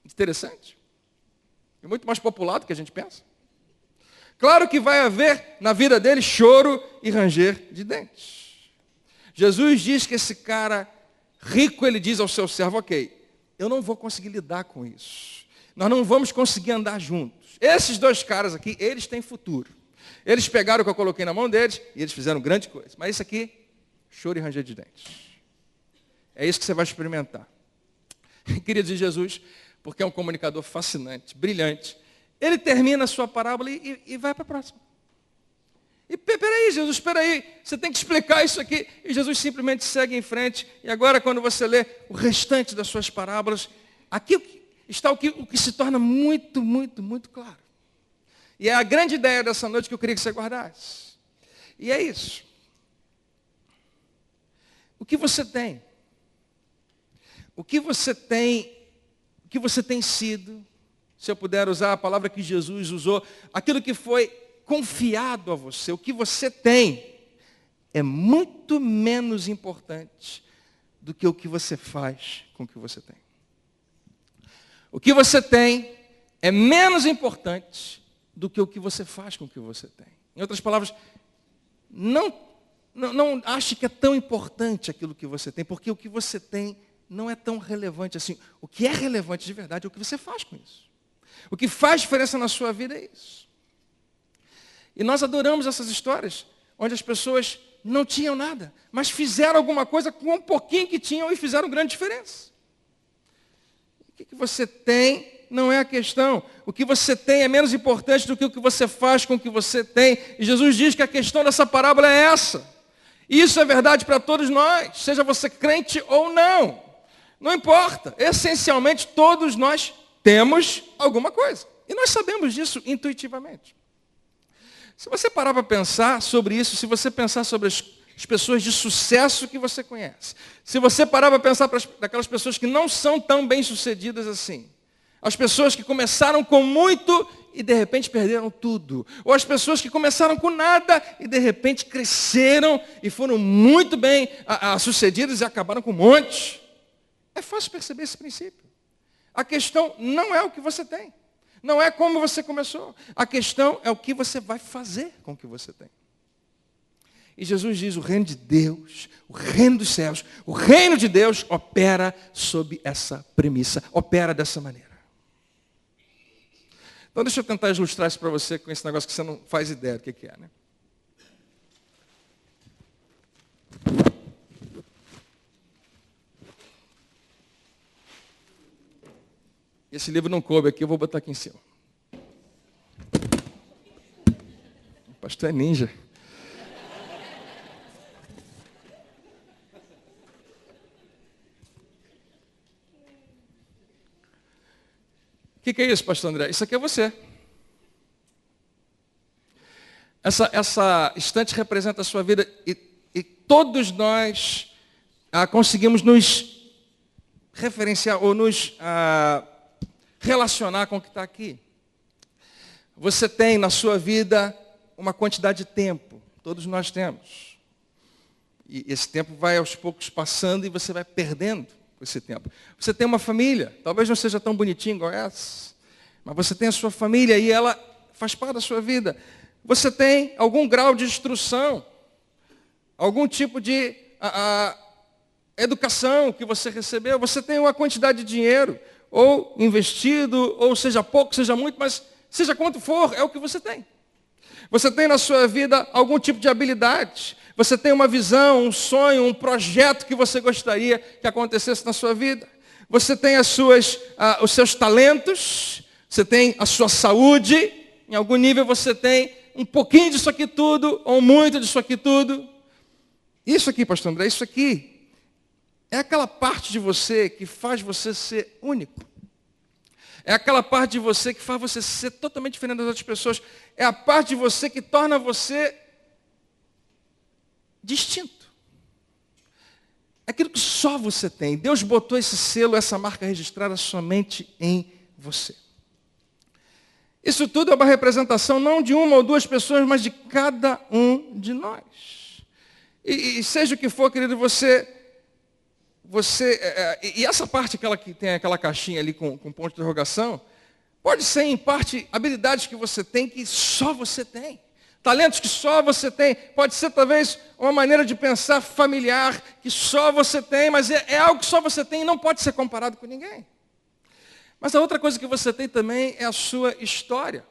Interessante. É muito mais popular do que a gente pensa. Claro que vai haver na vida dele choro e ranger de dentes. Jesus diz que esse cara rico, ele diz ao seu servo, ok, eu não vou conseguir lidar com isso. Nós não vamos conseguir andar juntos. Esses dois caras aqui, eles têm futuro. Eles pegaram o que eu coloquei na mão deles e eles fizeram grande coisa. Mas isso aqui, choro e ranger de dentes. É isso que você vai experimentar. Queridos de Jesus, porque é um comunicador fascinante, brilhante, ele termina a sua parábola e vai para a próxima. E peraí, Jesus, espera aí, você tem que explicar isso aqui. E Jesus simplesmente segue em frente. E agora, quando você lê o restante das suas parábolas, aqui está o que se torna muito, muito, muito claro. E é a grande ideia dessa noite que eu queria que você guardasse. E é isso. O que você tem? O que você tem? O que você tem sido? Se eu puder usar a palavra que Jesus usou, aquilo que foi confiado a você, o que você tem, é muito menos importante do que o que você faz com o que você tem. O que você tem é menos importante do que o que você faz com o que você tem. Em outras palavras, não ache que é tão importante aquilo que você tem, porque o que você tem não é tão relevante assim. O que é relevante de verdade é o que você faz com isso. O que faz diferença na sua vida é isso. E nós adoramos essas histórias, onde as pessoas não tinham nada, mas fizeram alguma coisa com um pouquinho que tinham e fizeram grande diferença. O que você tem não é a questão. O que você tem é menos importante do que o que você faz com o que você tem. E Jesus diz que a questão dessa parábola é essa. E isso é verdade para todos nós, seja você crente ou não. Não importa. Essencialmente, todos nós temos alguma coisa. E nós sabemos disso intuitivamente. Se você parar para pensar sobre isso, se você pensar sobre as pessoas de sucesso que você conhece, se você parar para pensar daquelas pessoas que não são tão bem-sucedidas assim, as pessoas que começaram com muito e de repente perderam tudo, ou as pessoas que começaram com nada e de repente cresceram e foram muito bem sucedidas e acabaram com um monte, é fácil perceber esse princípio. A questão não é o que você tem. Não é como você começou. A questão é o que você vai fazer com o que você tem. E Jesus diz, o reino de Deus, o reino dos céus, o reino de Deus opera sob essa premissa, opera dessa maneira. Então deixa eu tentar ilustrar isso para você com esse negócio que você não faz ideia do que é, né? Esse livro não coube aqui, eu vou botar aqui em cima. tu é ninja. O que é isso, pastor André? Isso aqui é você. Essa estante representa a sua vida e todos nós conseguimos nos referenciar ou nos relacionar com o que está aqui. Você tem na sua vida uma quantidade de tempo, todos nós temos. E esse tempo vai aos poucos passando e você vai perdendo esse tempo. Você tem uma família, talvez não seja tão bonitinha igual essa, mas você tem a sua família e ela faz parte da sua vida. Você tem algum grau de instrução, algum tipo de educação que você recebeu. Você tem uma quantidade de dinheiro, ou investido, ou seja pouco, seja muito, mas seja quanto for, é o que você tem. Você tem na sua vida algum tipo de habilidade. Você tem uma visão, um sonho, um projeto que você gostaria que acontecesse na sua vida. Você tem os seus talentos, você tem a sua saúde, em algum nível você tem um pouquinho disso aqui tudo, ou muito disso aqui tudo. Isso aqui, pastor André, isso aqui é aquela parte de você que faz você ser único. É aquela parte de você que faz você ser totalmente diferente das outras pessoas. É a parte de você que torna você distinto. É aquilo que só você tem. Deus botou esse selo, essa marca registrada somente em você. Isso tudo é uma representação não de uma ou duas pessoas, mas de cada um de nós. E seja o que for, querido, e essa parte aquela que tem aquela caixinha ali com ponto de interrogação, pode ser em parte habilidades que você tem que só você tem. Talentos que só você tem. Pode ser talvez uma maneira de pensar familiar que só você tem, mas é algo que só você tem e não pode ser comparado com ninguém. Mas a outra coisa que você tem também é a sua história,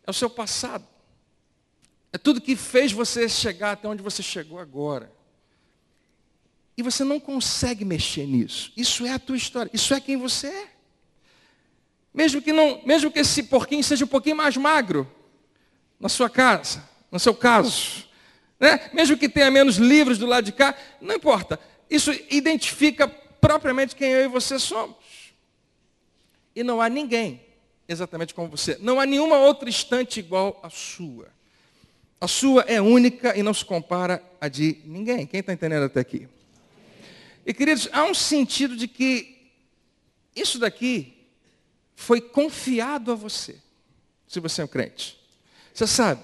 é o seu passado. É tudo que fez você chegar até onde você chegou agora. E você não consegue mexer nisso. Isso é a tua história, isso é quem você é. Mesmo que esse porquinho seja um pouquinho mais magro na sua casa, no seu caso, né? Mesmo que tenha menos livros do lado de cá, não importa. Isso identifica propriamente quem eu e você somos. E não há ninguém exatamente como você. Não há nenhuma outra estante igual à sua. A sua é única e não se compara a de ninguém. Quem está entendendo até aqui? E, queridos, há um sentido de que isso daqui foi confiado a você, se você é um crente. Você sabe.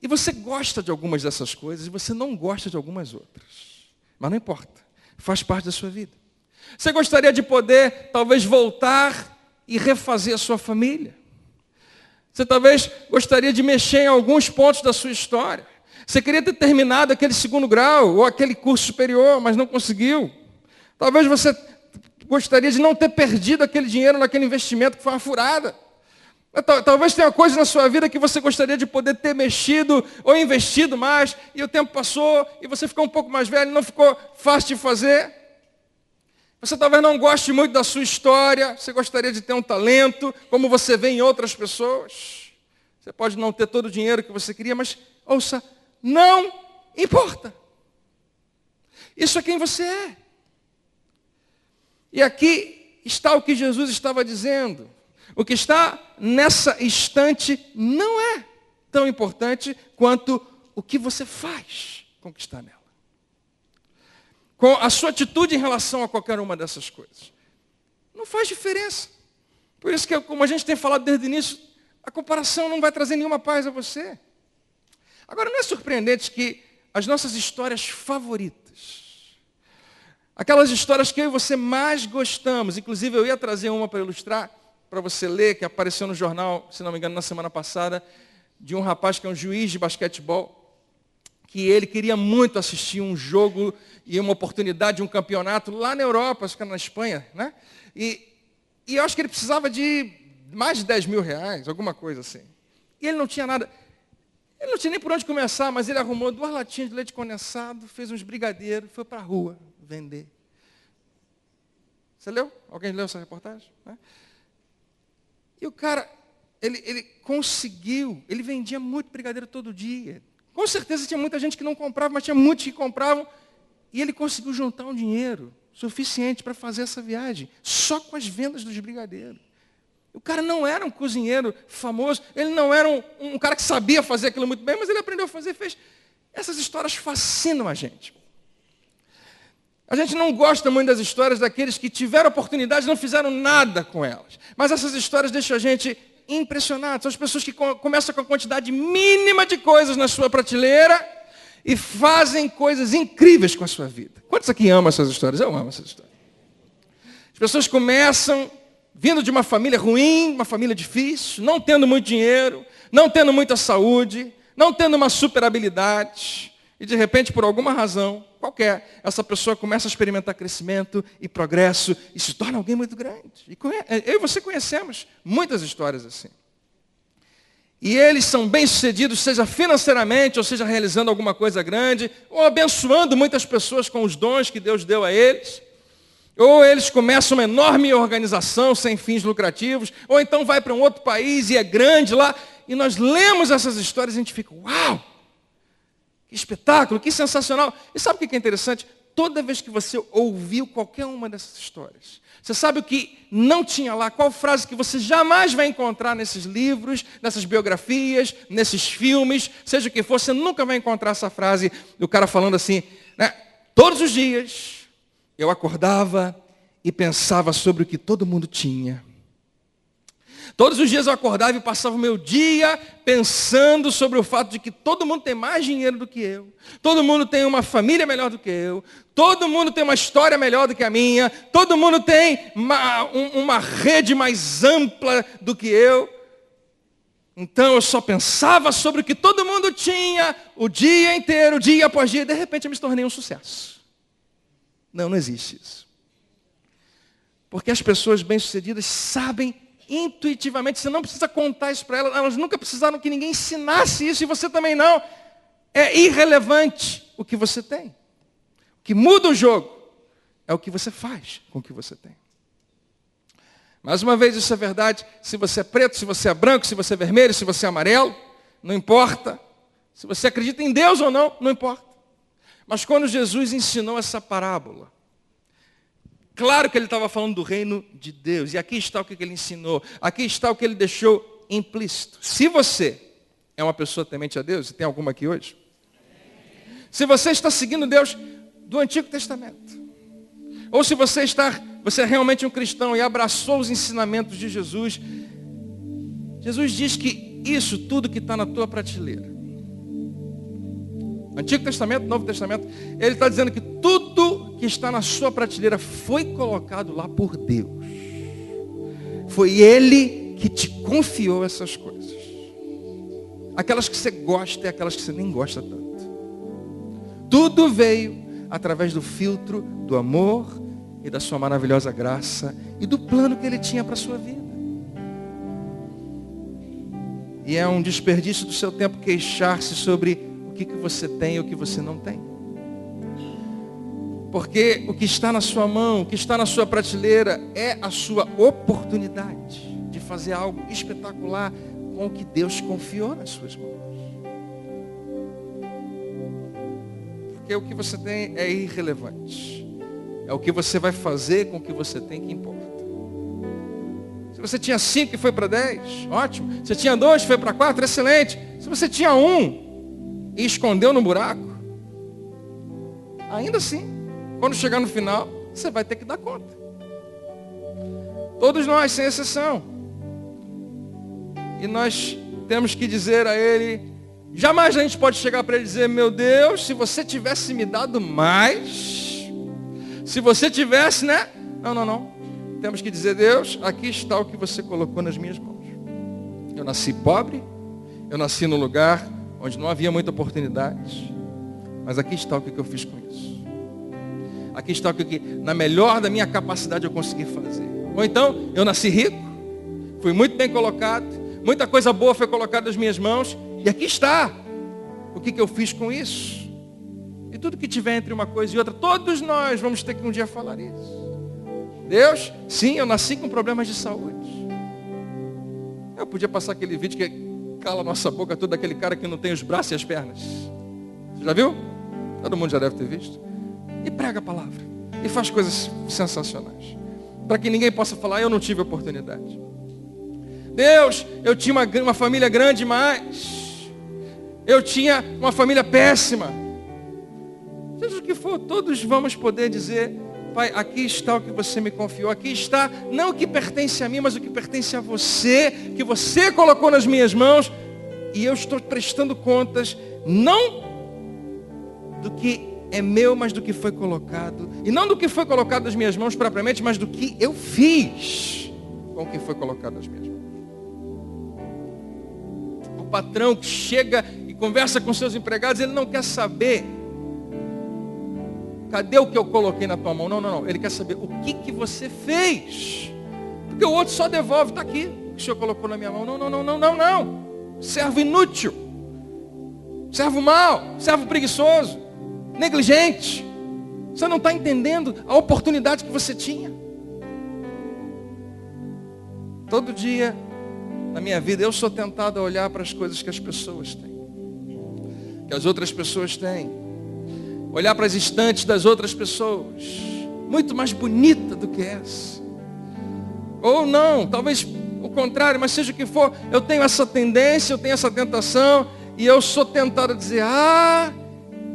E você gosta de algumas dessas coisas e você não gosta de algumas outras. Mas não importa. Faz parte da sua vida. Você gostaria de poder, talvez, voltar e refazer a sua família. Você talvez gostaria de mexer em alguns pontos da sua história. Você queria ter terminado aquele 2º grau ou aquele curso superior, mas não conseguiu. Talvez você gostaria de não ter perdido aquele dinheiro naquele investimento que foi uma furada. Talvez tenha coisa na sua vida que você gostaria de poder ter mexido ou investido mais, e o tempo passou, e você ficou um pouco mais velho, não ficou fácil de fazer. Você talvez não goste muito da sua história, você gostaria de ter um talento, como você vê em outras pessoas. Você pode não ter todo o dinheiro que você queria, mas, ouça, não importa. Isso é quem você é. E aqui está o que Jesus estava dizendo. O que está nessa estante não é tão importante quanto o que você faz com o que está nela. Com a sua atitude em relação a qualquer uma dessas coisas. Não faz diferença. Por isso que, como a gente tem falado desde o início, a comparação não vai trazer nenhuma paz a você. Agora, não é surpreendente que as nossas histórias favoritas, aquelas histórias que eu e você mais gostamos, inclusive eu ia trazer uma para ilustrar, para você ler, que apareceu no jornal, se não me engano, na semana passada, de um rapaz que é um juiz de basquetebol, que ele queria muito assistir um jogo e uma oportunidade de um campeonato lá na Europa, acho que na Espanha, né? E eu acho que ele precisava de mais de 10 mil reais, alguma coisa assim. E ele não tinha nada, ele não tinha nem por onde começar, mas ele arrumou 2 latinhas de leite condensado, fez uns brigadeiros, foi para a rua vender. Você leu? Alguém leu essa reportagem? Né? E o cara, ele conseguiu, ele vendia muito brigadeiro todo dia. Com certeza tinha muita gente que não comprava, mas tinha muitos que compravam. E ele conseguiu juntar um dinheiro suficiente para fazer essa viagem, só com as vendas dos brigadeiros. O cara não era um cozinheiro famoso, ele não era um cara que sabia fazer aquilo muito bem, mas ele aprendeu a fazer e fez. Essas histórias fascinam a gente. A gente não gosta muito das histórias daqueles que tiveram oportunidade e não fizeram nada com elas. Mas essas histórias deixam a gente impressionado. São as pessoas que começam com a quantidade mínima de coisas na sua prateleira e fazem coisas incríveis com a sua vida. Quantos aqui amam essas histórias? Eu amo essas histórias. As pessoas começam vindo de uma família ruim, uma família difícil, não tendo muito dinheiro, não tendo muita saúde, não tendo uma super habilidade. E de repente, por alguma razão qualquer, essa pessoa começa a experimentar crescimento e progresso e se torna alguém muito grande. E eu e você conhecemos muitas histórias assim. E eles são bem-sucedidos, seja financeiramente, ou seja realizando alguma coisa grande, ou abençoando muitas pessoas com os dons que Deus deu a eles. Ou eles começam uma enorme organização sem fins lucrativos, ou então vai para um outro país e é grande lá. E nós lemos essas histórias e a gente fica, uau! Que espetáculo, que sensacional. E sabe o que é interessante? Toda vez que você ouviu qualquer uma dessas histórias, você sabe o que não tinha lá? Qual frase que você jamais vai encontrar nesses livros, nessas biografias, nesses filmes, seja o que for, você nunca vai encontrar essa frase do cara falando assim, né? Todos os dias eu acordava e pensava sobre o que todo mundo tinha. Todos os dias eu acordava e passava o meu dia pensando sobre o fato de que todo mundo tem mais dinheiro do que eu. Todo mundo tem uma família melhor do que eu. Todo mundo tem uma história melhor do que a minha. Todo mundo tem uma rede mais ampla do que eu. Então eu só pensava sobre o que todo mundo tinha o dia inteiro, dia após dia. E de repente eu me tornei um sucesso. Não existe isso. Porque as pessoas bem-sucedidas sabem intuitivamente, você não precisa contar isso para elas nunca precisaram que ninguém ensinasse isso, e você também não. É irrelevante o que você tem. O que muda o jogo é o que você faz com o que você tem. Mais uma vez, isso é verdade, se você é preto, se você é branco, se você é vermelho, se você é amarelo, não importa. Se você acredita em Deus ou não, não importa. Mas quando Jesus ensinou essa parábola, claro que ele estava falando do reino de Deus. E aqui está o que ele ensinou. Aqui está o que ele deixou implícito. Se você é uma pessoa temente a Deus, e tem alguma aqui hoje? Se você está seguindo Deus do Antigo Testamento, ou se você é realmente um cristão e abraçou os ensinamentos de Jesus, Jesus diz que isso tudo que está na tua prateleira, Antigo Testamento, Novo Testamento, ele está dizendo que tudo que está na sua prateleira foi colocado lá por Deus. Foi Ele que te confiou essas coisas. Aquelas que você gosta e aquelas que você nem gosta tanto. Tudo veio através do filtro do amor e da sua maravilhosa graça e do plano que Ele tinha para a sua vida. E é um desperdício do seu tempo queixar-se sobre o que você tem e o que você não tem. Porque o que está na sua mão, o que está na sua prateleira é a sua oportunidade de fazer algo espetacular com o que Deus confiou nas suas mãos. Porque o que você tem é irrelevante. É o que você vai fazer com o que você tem que importa. Se você tinha 5 e foi para 10, ótimo. Se você tinha 2 e foi para 4, excelente. Se você tinha 1 e escondeu no buraco, ainda assim, quando chegar no final, você vai ter que dar conta. Todos nós, sem exceção. E nós temos que dizer a Ele, jamais a gente pode chegar para Ele e dizer, meu Deus, se você tivesse me dado mais, se você tivesse, né? Não. Temos que dizer, Deus, aqui está o que você colocou nas minhas mãos. Eu nasci pobre, eu nasci num lugar onde não havia muita oportunidade, mas aqui está o que eu fiz com isso. Aqui está o que, na melhor da minha capacidade, eu consegui fazer. Ou então, eu nasci rico, fui muito bem colocado, muita coisa boa foi colocada nas minhas mãos, e aqui está o que eu fiz com isso. E tudo que tiver entre uma coisa e outra, todos nós vamos ter que um dia falar isso. Deus, sim, eu nasci com problemas de saúde. Eu podia passar aquele vídeo que cala a nossa boca toda, daquele cara que não tem os braços e as pernas. Você já viu? Todo mundo já deve ter visto. E prega a palavra. E faz coisas sensacionais. Para que ninguém possa falar, eu não tive oportunidade. Deus, eu tinha uma família grande, mas eu tinha uma família péssima. Seja o que for, todos vamos poder dizer, Pai, aqui está o que você me confiou. Aqui está, não o que pertence a mim, mas o que pertence a você, que você colocou nas minhas mãos. E eu estou prestando contas, não do que é meu, mas do que foi colocado. E não do que foi colocado nas minhas mãos propriamente, mas do que eu fiz com o que foi colocado nas minhas mãos. O patrão que chega e conversa com seus empregados, ele não quer saber, cadê o que eu coloquei na tua mão? Não. Ele quer saber o que você fez. Porque o outro só devolve, está aqui, o que o senhor colocou na minha mão. Não. Servo inútil. Servo mau. Servo preguiçoso. Negligente. Você não está entendendo a oportunidade que você tinha. Todo dia na minha vida eu sou tentado a olhar para as coisas que as pessoas têm. Que as outras pessoas têm. Olhar para as estantes das outras pessoas. Muito mais bonita do que essa. Ou não, talvez o contrário, mas seja o que for, eu tenho essa tendência, eu tenho essa tentação, e eu sou tentado a dizer,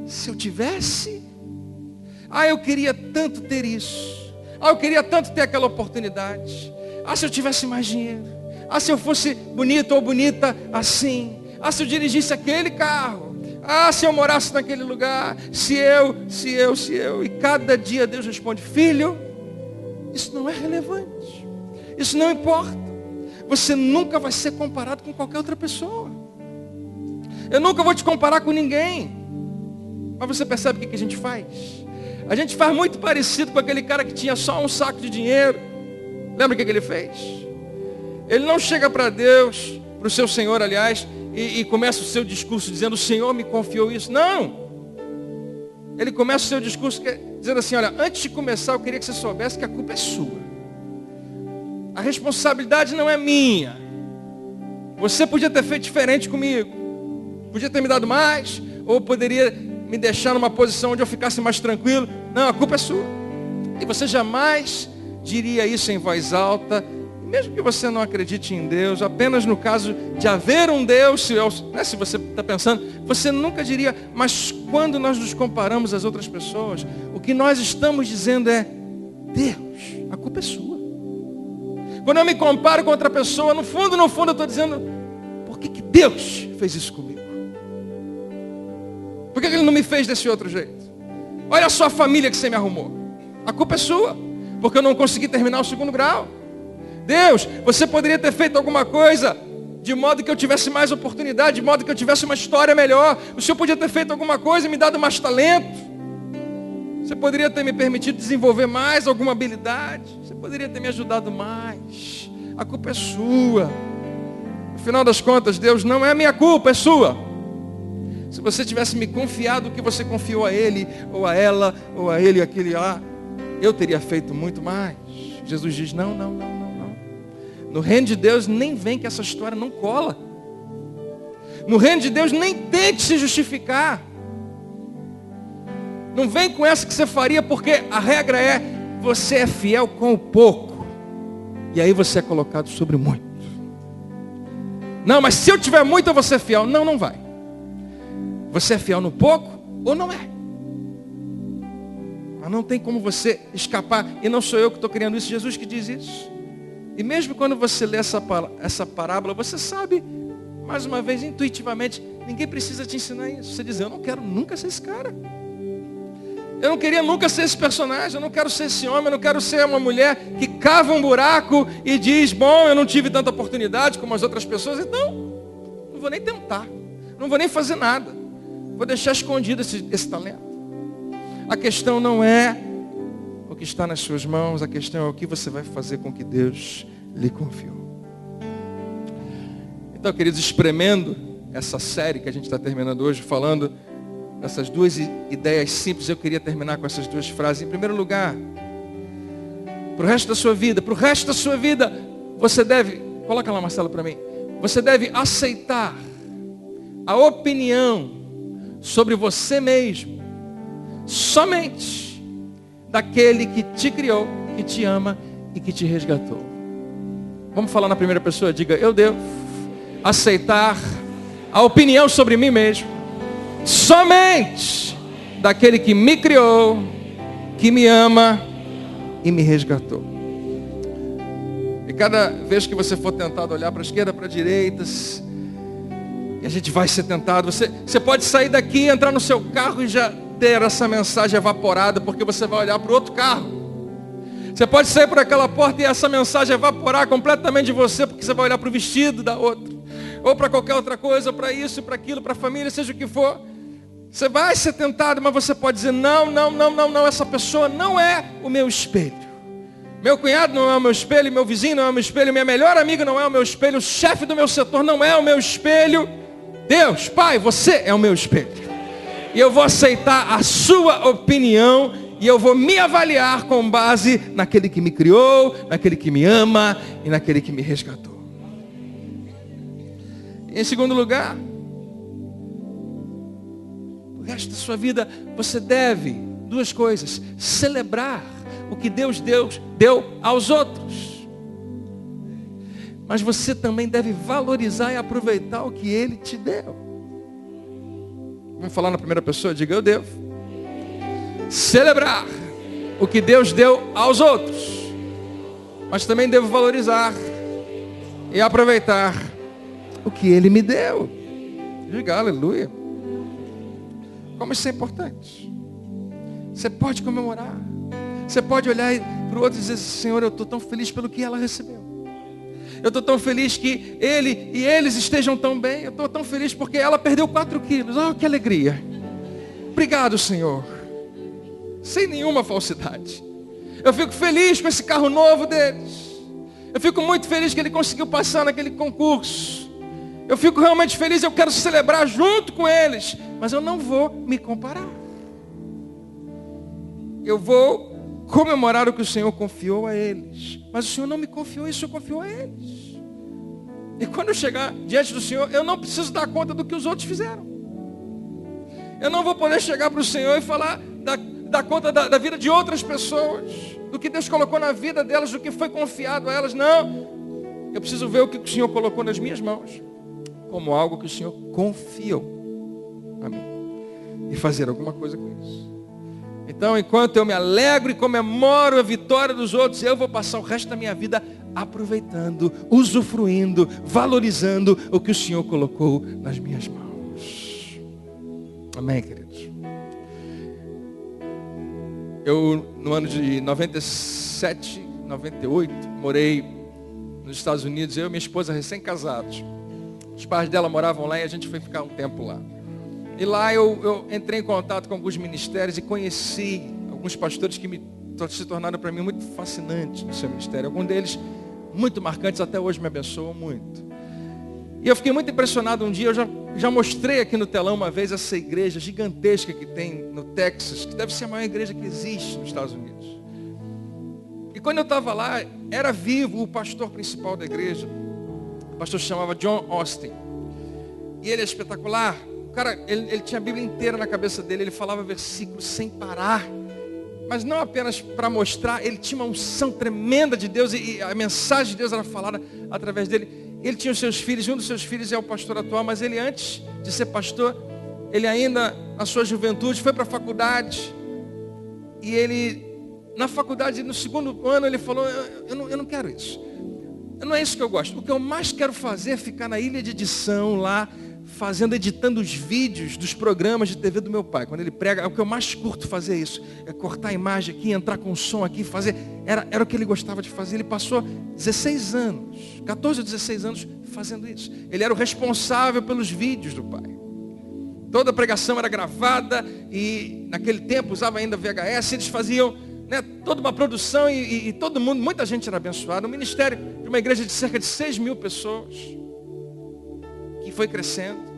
se eu tivesse, eu queria tanto ter isso, eu queria tanto ter aquela oportunidade, se eu tivesse mais dinheiro, se eu fosse bonito ou bonita assim, se eu dirigisse aquele carro, se eu morasse naquele lugar, se eu, e cada dia Deus responde, filho, isso não é relevante, isso não importa, você nunca vai ser comparado com qualquer outra pessoa, eu nunca vou te comparar com ninguém. Mas você percebe o que a gente faz? A gente faz muito parecido com aquele cara que tinha só um saco de dinheiro. Lembra o que ele fez? Ele não chega para Deus, para o seu Senhor, aliás, e começa o seu discurso dizendo, o Senhor me confiou isso. Não! Ele começa o seu discurso dizendo assim, olha, antes de começar eu queria que você soubesse que a culpa é sua. A responsabilidade não é minha. Você podia ter feito diferente comigo. Podia ter me dado mais, ou poderia me deixar numa posição onde eu ficasse mais tranquilo. Não, a culpa é sua. E você jamais diria isso em voz alta, mesmo que você não acredite em Deus, apenas no caso de haver um Deus, se você está pensando, você nunca diria, mas quando nós nos comparamos às outras pessoas, o que nós estamos dizendo é, Deus, a culpa é sua. Quando eu me comparo com outra pessoa, no fundo eu estou dizendo, por que Deus fez isso comigo? Por que ele não me fez desse outro jeito? Olha a sua família que você me arrumou. A culpa é sua, porque eu não consegui terminar o 2º grau. Deus, você poderia ter feito alguma coisa de modo que eu tivesse mais oportunidade, de modo que eu tivesse uma história melhor. O Senhor podia ter feito alguma coisa e me dado mais talento. Você poderia ter me permitido desenvolver mais alguma habilidade. Você poderia ter me ajudado mais. A culpa é sua. No final das contas, Deus, não é minha culpa, é sua. Se você tivesse me confiado o que você confiou a ele, ou a ela, ou a ele, aquele lá, eu teria feito muito mais. Jesus diz, não. No reino de Deus nem vem que essa história não cola. No reino de Deus nem tente se justificar. Não vem com essa que você faria, porque a regra é, você é fiel com o pouco. E aí você é colocado sobre muito. Não, mas se eu tiver muito eu vou ser fiel. Não vai. Você é fiel no pouco ou não é? Mas não tem como você escapar. E não sou eu que estou criando isso, Jesus que diz isso. E mesmo quando você lê essa parábola, você sabe, mais uma vez, intuitivamente, ninguém precisa te ensinar isso. Você diz, eu não quero nunca ser esse cara. Eu não queria nunca ser esse personagem. Eu não quero ser esse homem. Eu não quero ser uma mulher que cava um buraco e diz, bom, eu não tive tanta oportunidade como as outras pessoas. Então, não vou nem tentar. Não vou nem fazer nada. Vou deixar escondido esse talento. A questão não é o que está nas suas mãos, a questão é o que você vai fazer com o que Deus lhe confiou. Então, queridos, espremendo essa série que a gente está terminando hoje, falando dessas duas ideias simples, eu queria terminar com essas duas frases. Em primeiro lugar, para o resto da sua vida, você deve, coloca lá, Marcelo, para mim, Você deve aceitar a opinião sobre você mesmo somente daquele que te criou, que te ama e que te resgatou. Vamos falar na primeira pessoa? Diga: eu devo aceitar a opinião sobre mim mesmo somente daquele que me criou, que me ama e me resgatou. E cada vez que você for tentado olhar para a esquerda, para a direita, e a gente vai ser tentado, você pode sair daqui, entrar no seu carro e já ter essa mensagem evaporada, porque você vai olhar para o outro carro. Você pode sair por aquela porta e essa mensagem evaporar completamente de você, porque você vai olhar para o vestido da outra, ou para qualquer outra coisa, ou para isso, para aquilo, para a família, seja o que for. Você vai ser tentado, mas você pode dizer: não, essa pessoa não é o meu espelho. Meu cunhado não é o meu espelho, meu vizinho não é o meu espelho, minha melhor amiga não é o meu espelho, o chefe do meu setor não é o meu espelho. Deus, Pai, você é o meu espelho. E eu vou aceitar a sua opinião e eu vou me avaliar com base naquele que me criou, naquele que me ama e naquele que me resgatou. E em segundo lugar, o resto da sua vida você deve duas coisas: celebrar o que Deus deu aos outros, mas você também deve valorizar e aproveitar o que Ele te deu. Vamos falar na primeira pessoa? Diga: eu devo celebrar o que Deus deu aos outros, mas também devo valorizar e aproveitar o que Ele me deu. Diga aleluia. Como isso é importante. Você pode comemorar, você pode olhar para o outro e dizer: Senhor, eu estou tão feliz pelo que ela recebeu. Eu estou tão feliz que ele e eles estejam tão bem. Eu estou tão feliz porque ela perdeu 4 quilos. Oh, que alegria. Obrigado, Senhor. Sem nenhuma falsidade. Eu fico feliz com esse carro novo deles. Eu fico muito feliz que ele conseguiu passar naquele concurso. Eu fico realmente feliz, eu quero celebrar junto com eles. Mas eu não vou me comparar. Eu vou comemorar o que o Senhor confiou a eles. Mas o Senhor não me confiou isso, o Senhor confiou a eles. E quando eu chegar diante do Senhor, eu não preciso dar conta do que os outros fizeram. Eu não vou poder chegar para o Senhor e falar dar conta da vida de outras pessoas, do que Deus colocou na vida delas, do que foi confiado a elas. Não. Eu preciso ver o que o Senhor colocou nas minhas mãos, como algo que o Senhor confiou a mim, e fazer alguma coisa com isso. Então, enquanto eu me alegro e comemoro a vitória dos outros, eu vou passar o resto da minha vida aproveitando, usufruindo, valorizando o que o Senhor colocou nas minhas mãos. Amém, queridos? Eu, no ano de 97, 98, morei nos Estados Unidos, eu e minha esposa recém-casados. Os pais dela moravam lá e a gente foi ficar um tempo lá. E lá eu entrei em contato com alguns ministérios e conheci alguns pastores que se tornaram para mim muito fascinantes no seu ministério. Alguns deles muito marcantes, até hoje me abençoam muito. E eu fiquei muito impressionado um dia, eu já mostrei aqui no telão uma vez essa igreja gigantesca que tem no Texas, que deve ser a maior igreja que existe nos Estados Unidos. E quando eu estava lá, era vivo o pastor principal da igreja. O pastor se chamava John Austin. E ele é espetacular. O cara, ele tinha a Bíblia inteira na cabeça dele, ele falava versículos sem parar. Mas não apenas para mostrar, ele tinha uma unção tremenda de Deus e a mensagem de Deus era falada através dele. Ele tinha os seus filhos, e um dos seus filhos é o pastor atual, mas ele antes de ser pastor, ele ainda, na sua juventude, foi para a faculdade. E ele, na faculdade, no segundo ano, ele falou: eu não quero isso. Não é isso que eu gosto. O que eu mais quero fazer é ficar na ilha de edição lá, editando os vídeos dos programas de TV do meu pai. Quando ele prega, é o que eu mais curto fazer isso. É cortar a imagem aqui, entrar com som aqui, fazer. Era o que ele gostava de fazer. Ele passou 16 anos, 14 ou 16 anos fazendo isso. Ele era o responsável pelos vídeos do pai. Toda a pregação era gravada e naquele tempo usava ainda VHS. Eles faziam, né, toda uma produção e todo mundo, muita gente era abençoada. Um ministério de uma igreja de cerca de 6 mil pessoas, que foi crescendo.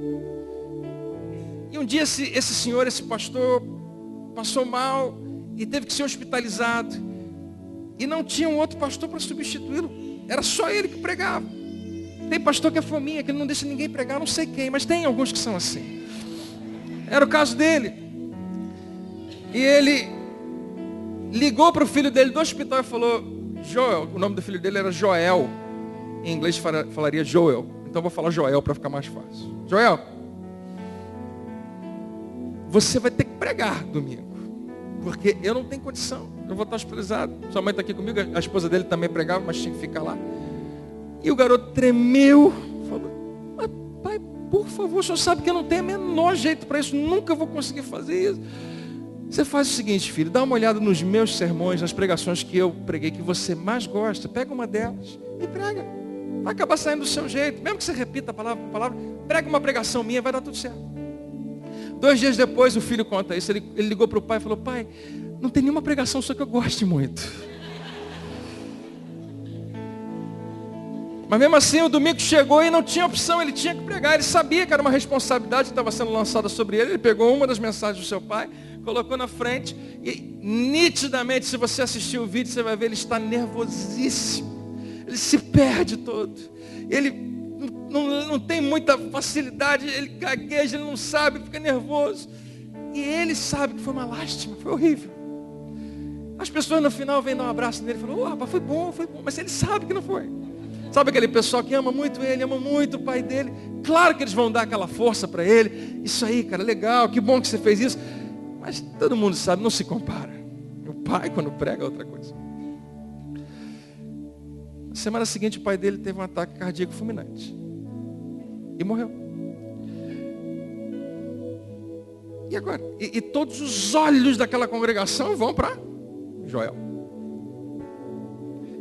E um dia esse senhor, esse pastor, passou mal e teve que ser hospitalizado. E não tinha um outro pastor para substituí-lo. Era só ele que pregava. Tem pastor que é fominha, que ele não deixa ninguém pregar, não sei quem, mas tem alguns que são assim. Era o caso dele. E ele ligou para o filho dele do hospital e falou, Joel, o nome do filho dele era Joel. Em inglês falaria Joel. Então eu vou falar Joel para ficar mais fácil. Joel, você vai ter que pregar domingo. Porque eu não tenho condição. Eu vou estar hospitalizado. Sua mãe está aqui comigo. A esposa dele também pregava, mas tinha que ficar lá. E o garoto tremeu. Falou, mas pai, por favor, o senhor sabe que eu não tenho o menor jeito para isso. Nunca vou conseguir fazer isso. Você faz o seguinte, filho. Dá uma olhada nos meus sermões, nas pregações que eu preguei, que você mais gosta. Pega uma delas e prega. Vai acabar saindo do seu jeito. Mesmo que você repita a palavra por palavra, prega uma pregação minha, vai dar tudo certo. 2 dias depois, o filho conta isso. Ele ligou para o pai e falou, pai, não tem nenhuma pregação só que eu goste muito. Mas mesmo assim, o domingo chegou e não tinha opção, ele tinha que pregar. Ele sabia que era uma responsabilidade que estava sendo lançada sobre ele. Ele pegou uma das mensagens do seu pai, colocou na frente e nitidamente, se você assistir o vídeo, você vai ver, ele está nervosíssimo. Ele se perde todo. Ele não tem muita facilidade, ele gagueja, ele não sabe, fica nervoso. E ele sabe que foi uma lástima, foi horrível. As pessoas no final vêm dar um abraço nele e falam, rapaz, foi bom, mas ele sabe que não foi. Sabe aquele pessoal que ama muito ele, ama muito o pai dele? Claro que eles vão dar aquela força para ele. Isso aí, cara, legal, que bom que você fez isso. Mas todo mundo sabe, não se compara. O pai, quando prega, é outra coisa. Na semana seguinte, o pai dele teve um ataque cardíaco fulminante. E morreu. E agora? E todos os olhos daquela congregação vão para Joel.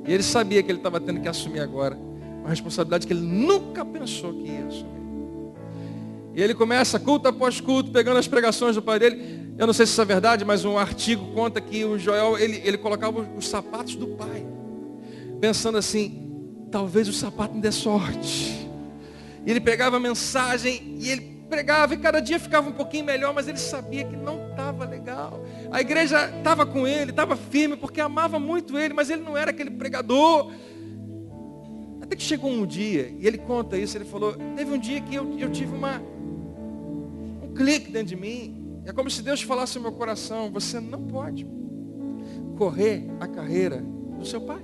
E ele sabia que ele estava tendo que assumir agora uma responsabilidade que ele nunca pensou que ia assumir. E ele começa, culto após culto, pegando as pregações do pai dele. Eu não sei se isso é verdade, mas um artigo conta que o Joel, ele colocava os sapatos do pai. Pensando assim, talvez o sapato me dê sorte. E ele pegava a mensagem e ele pregava e cada dia ficava um pouquinho melhor, mas ele sabia que não estava legal. A igreja estava com ele, estava firme, porque amava muito ele, mas ele não era aquele pregador. Até que chegou um dia, e ele conta isso, ele falou, teve um dia que eu tive um clique dentro de mim. É como se Deus falasse no meu coração, você não pode correr a carreira do seu pai.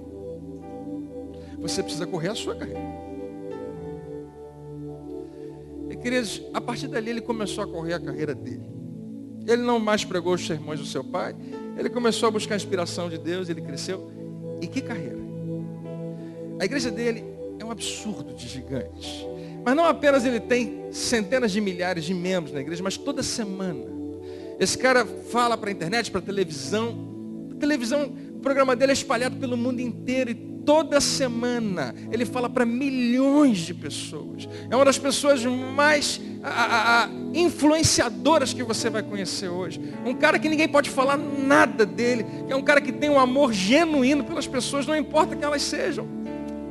Você precisa correr a sua carreira. E queridos, a partir dali ele começou a correr a carreira dele. Ele não mais pregou os sermões do seu pai. Ele começou a buscar a inspiração de Deus, ele cresceu. E que carreira? A igreja dele é um absurdo de gigante. Mas não apenas ele tem centenas de milhares de membros na igreja, mas toda semana. Esse cara fala para a internet, para a televisão. A televisão, o programa dele é espalhado pelo mundo inteiro e toda semana ele fala para milhões de pessoas. É uma das pessoas mais influenciadoras que você vai conhecer hoje. Um cara que ninguém pode falar nada dele. É um cara que tem um amor genuíno pelas pessoas, não importa que elas sejam.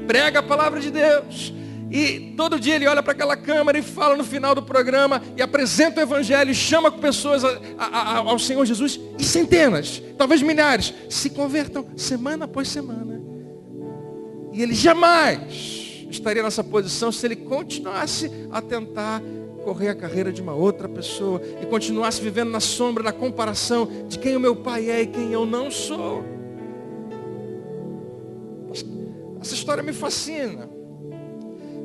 Prega a palavra de Deus. E todo dia ele olha para aquela câmera e fala no final do programa e apresenta o evangelho e chama pessoas ao Senhor Jesus. E centenas, talvez milhares, se convertam semana após semana. E ele jamais estaria nessa posição se ele continuasse a tentar correr a carreira de uma outra pessoa e continuasse vivendo na sombra da comparação de quem o meu pai é e quem eu não sou. Essa história me fascina.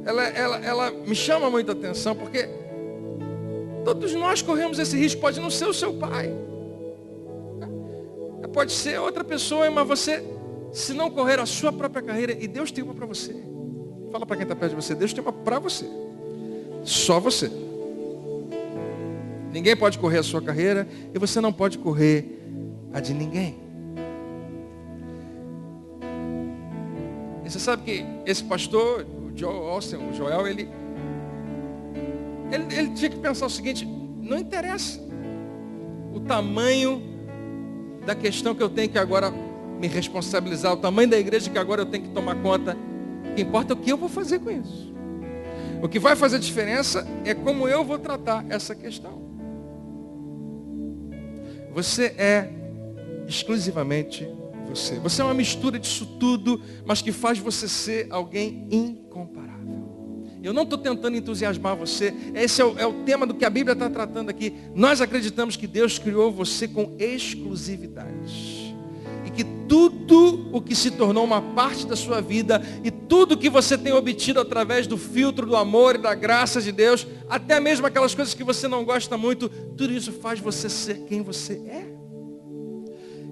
Ela me chama muita atenção porque todos nós corremos esse risco. Pode não ser o seu pai, pode ser outra pessoa, mas você, se não correr a sua própria carreira, e Deus tem uma para você. Fala para quem está perto de você, Deus tem uma para você. Só você. Ninguém pode correr a sua carreira e você não pode correr a de ninguém. E você sabe que esse pastor, o Joel, ele tinha que pensar o seguinte, não interessa o tamanho da questão que eu tenho que agora me responsabilizar, o tamanho da igreja que agora eu tenho que tomar conta. O que importa é o que eu vou fazer com isso. O que vai fazer diferença é como eu vou tratar essa questão. Você é exclusivamente você. Você é uma mistura disso tudo, mas que faz você ser alguém incomparável. Eu não estou tentando entusiasmar você. Esse é o tema do que a Bíblia está tratando aqui. Nós acreditamos que Deus criou você com exclusividade. E que tudo o que se tornou uma parte da sua vida e tudo que você tem obtido através do filtro do amor e da graça de Deus, até mesmo aquelas coisas que você não gosta muito, tudo isso faz você ser quem você é.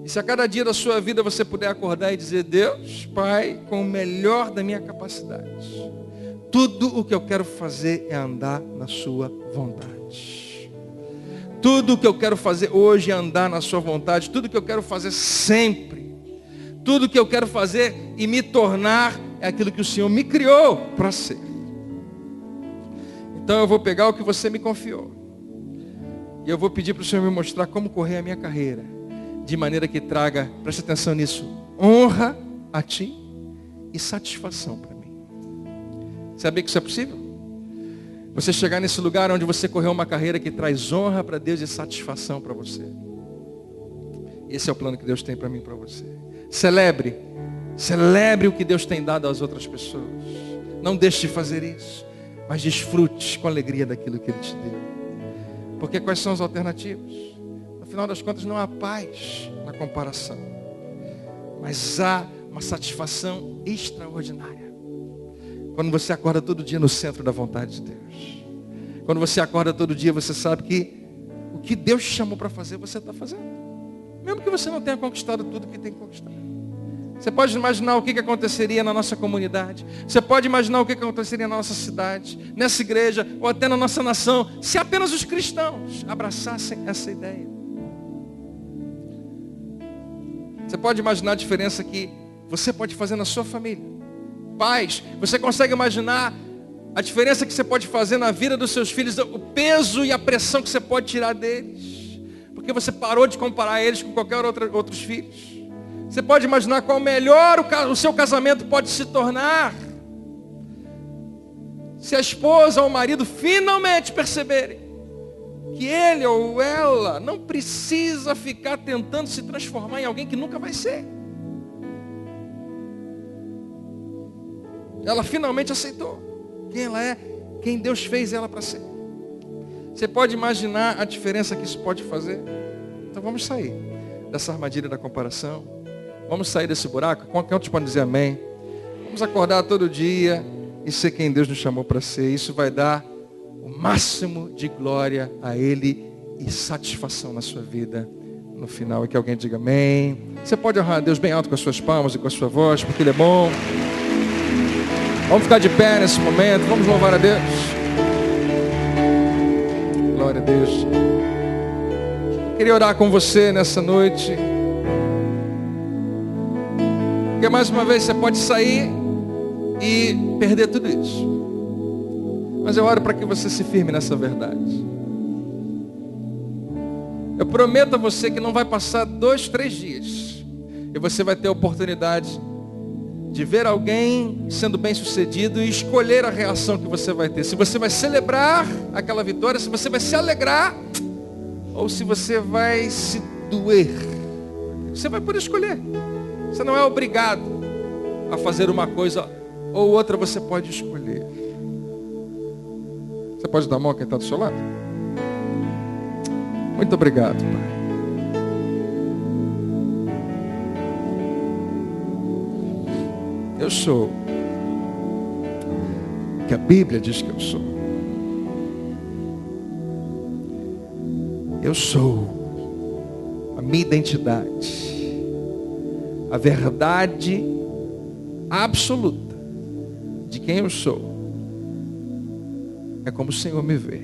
E se a cada dia da sua vida você puder acordar e dizer: Deus, Pai, com o melhor da minha capacidade, tudo o que eu quero fazer é andar na sua vontade. Tudo o que eu quero fazer hoje é andar na sua vontade. Tudo o que eu quero fazer sempre. Tudo o que eu quero fazer e me tornar é aquilo que o Senhor me criou para ser. Então eu vou pegar o que você me confiou. E eu vou pedir para o Senhor me mostrar como correr a minha carreira. De maneira que traga, preste atenção nisso, honra a Ti e satisfação para mim. Sabia que isso é possível? Você chegar nesse lugar onde você correu uma carreira que traz honra para Deus e satisfação para você. Esse é o plano que Deus tem para mim e para você. Celebre o que Deus tem dado às outras pessoas. Não deixe de fazer isso, mas desfrute com alegria daquilo que Ele te deu. Porque quais são as alternativas? No final das contas não há paz na comparação, mas há uma satisfação extraordinária. Quando você acorda todo dia no centro da vontade de Deus. Quando você acorda todo dia, você sabe que o que Deus te chamou para fazer, você está fazendo. Mesmo que você não tenha conquistado tudo que tem que conquistar. Você pode imaginar o que aconteceria na nossa comunidade. Você pode imaginar o que aconteceria na nossa cidade, nessa igreja, ou até na nossa nação, se apenas os cristãos abraçassem essa ideia. Você pode imaginar a diferença que você pode fazer na sua família. Pais, você consegue imaginar a diferença que você pode fazer na vida dos seus filhos, o peso e a pressão que você pode tirar deles, porque você parou de comparar eles com qualquer outros filhos. Você pode imaginar qual melhor o seu casamento pode se tornar, se a esposa ou o marido finalmente perceberem que ele ou ela não precisa ficar tentando se transformar em alguém que nunca vai ser. Ela finalmente aceitou quem ela é, quem Deus fez ela para ser. Você pode imaginar a diferença que isso pode fazer? Então vamos sair dessa armadilha da comparação. Vamos sair desse buraco. Quantos podem dizer amém? Vamos acordar todo dia e ser quem Deus nos chamou para ser. Isso vai dar o máximo de glória a Ele e satisfação na sua vida no final. E que alguém diga amém. Você pode honrar a Deus bem alto com as suas palmas e com a sua voz, porque Ele é bom. Vamos ficar de pé nesse momento, vamos louvar a Deus. Glória a Deus. Eu queria orar com você nessa noite. Porque mais uma vez você pode sair e perder tudo isso. Mas eu oro para que você se firme nessa verdade. Eu prometo a você que não vai passar 2, 3 dias e você vai ter a oportunidade de ver alguém sendo bem sucedido e escolher a reação que você vai ter. Se você vai celebrar aquela vitória, se você vai se alegrar, ou se você vai se doer. Você vai poder escolher. Você não é obrigado a fazer uma coisa ou outra, você pode escolher. Você pode dar a mão a quem está do seu lado? Muito obrigado, Pai. Eu sou o que a Bíblia diz que eu sou. Eu sou a minha identidade, a verdade absoluta de quem eu sou. É como o Senhor me vê.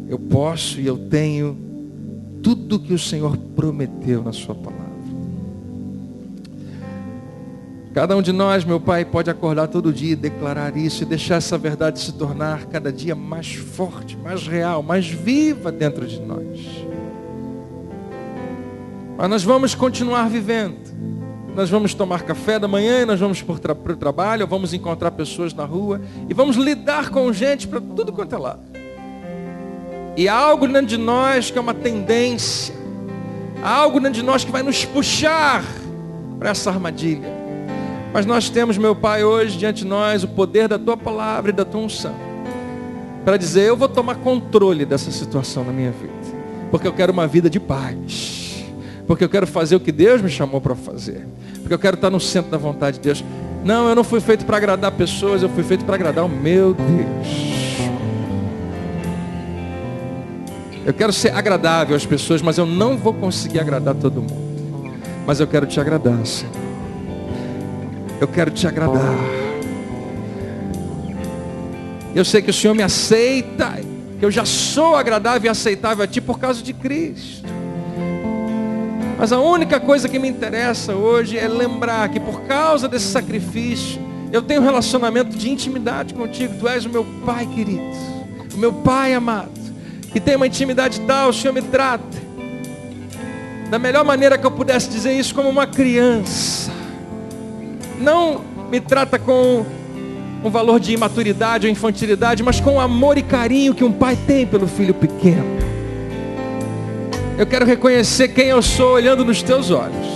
Eu posso e eu tenho tudo que o Senhor prometeu na sua palavra. Cada um de nós, meu Pai, pode acordar todo dia e declarar isso e deixar essa verdade se tornar cada dia mais forte, mais real, mais viva dentro de nós. Mas nós vamos continuar vivendo. Nós vamos tomar café da manhã, nós vamos para o trabalho, vamos encontrar pessoas na rua e vamos lidar com gente para tudo quanto é lado. E há algo dentro de nós que é uma tendência, há algo dentro de nós que vai nos puxar para essa armadilha. Mas nós temos, meu Pai, hoje diante de nós o poder da Tua palavra e da Tua unção, para dizer, eu vou tomar controle dessa situação na minha vida, porque eu quero uma vida de paz, porque eu quero fazer o que Deus me chamou para fazer, porque eu quero estar no centro da vontade de Deus. Não, eu não fui feito para agradar pessoas, eu fui feito para agradar o meu Deus. Eu quero ser agradável às pessoas, mas eu não vou conseguir agradar todo mundo. Mas eu quero te agradar, Senhor. Eu quero te agradar. Eu sei que o Senhor me aceita, que eu já sou agradável e aceitável a Ti por causa de Cristo. Mas a única coisa que me interessa hoje é lembrar que por causa desse sacrifício, eu tenho um relacionamento de intimidade contigo. Tu és o meu Pai querido, o meu Pai amado, que tem uma intimidade tal, o Senhor me trata da melhor maneira que eu pudesse dizer isso, como uma criança. Não me trata com um valor de imaturidade ou infantilidade, mas com o amor e carinho que um pai tem pelo filho pequeno. Eu quero reconhecer quem eu sou olhando nos teus olhos.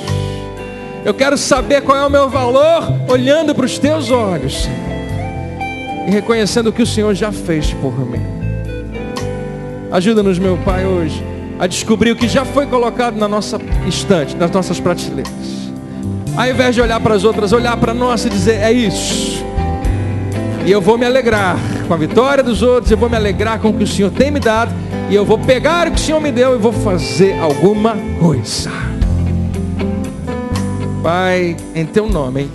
Eu quero saber qual é o meu valor olhando para os teus olhos, Senhor, e reconhecendo o que o Senhor já fez por mim. Ajuda-nos, meu Pai, hoje a descobrir o que já foi colocado na nossa estante, nas nossas prateleiras. Ao invés de olhar para as outras, olhar para a nossa e dizer, é isso. E eu vou me alegrar com a vitória dos outros, eu vou me alegrar com o que o Senhor tem me dado, e eu vou pegar o que o Senhor me deu e vou fazer alguma coisa. Pai, em Teu nome,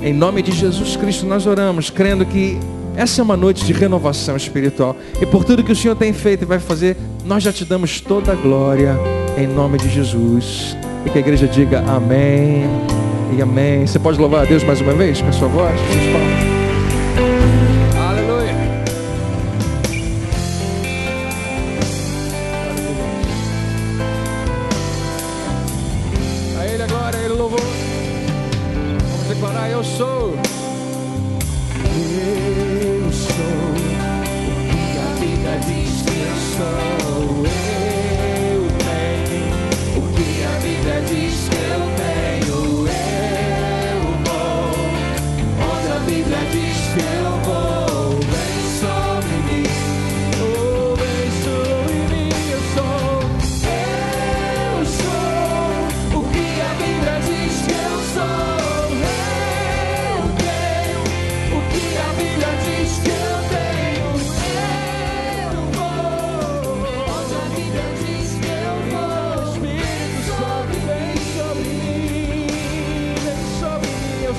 em nome de Jesus Cristo, nós oramos, crendo que essa é uma noite de renovação espiritual. E por tudo que o Senhor tem feito e vai fazer, nós já Te damos toda a glória, em nome de Jesus. E que a igreja diga amém e amém. Você pode louvar a Deus mais uma vez com a sua voz? Aleluia. A Ele a glória, a Ele o louvor. Vamos declarar, eu sou. Eu sou o que a Bíblia diz que eu sou. Eu tenho o que a Bíblia diz que eu tenho. Eu vou onde a Bíblia diz que eu vou. Vem sobre mim, oh, vem sobre mim. Eu sou o que a Bíblia diz que eu sou. Eu tenho o que a Bíblia diz que eu tenho. Eu vou onde a Bíblia diz que eu vou. Espírito sobre mim, sobre mim, vem sobre mim.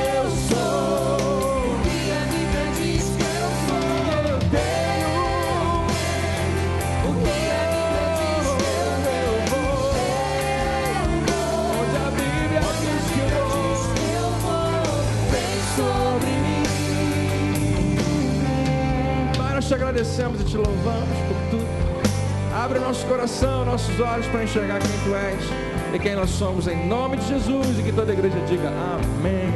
Eu sou o que a Bíblia diz que eu sou. Eu tenho o que a Bíblia diz que eu vou. Onde a Bíblia diz que eu vou. Vem sobre mim. Pai, nós te agradecemos e te louvamos por tudo. Abre o nosso coração, nossos olhos para enxergar quem Tu és e quem nós somos, em nome de Jesus. E que toda a igreja diga amém.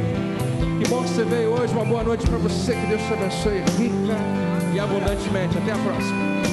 Que bom que você veio hoje. Uma boa noite para você. Que Deus te abençoe rica e abundantemente. Até a próxima.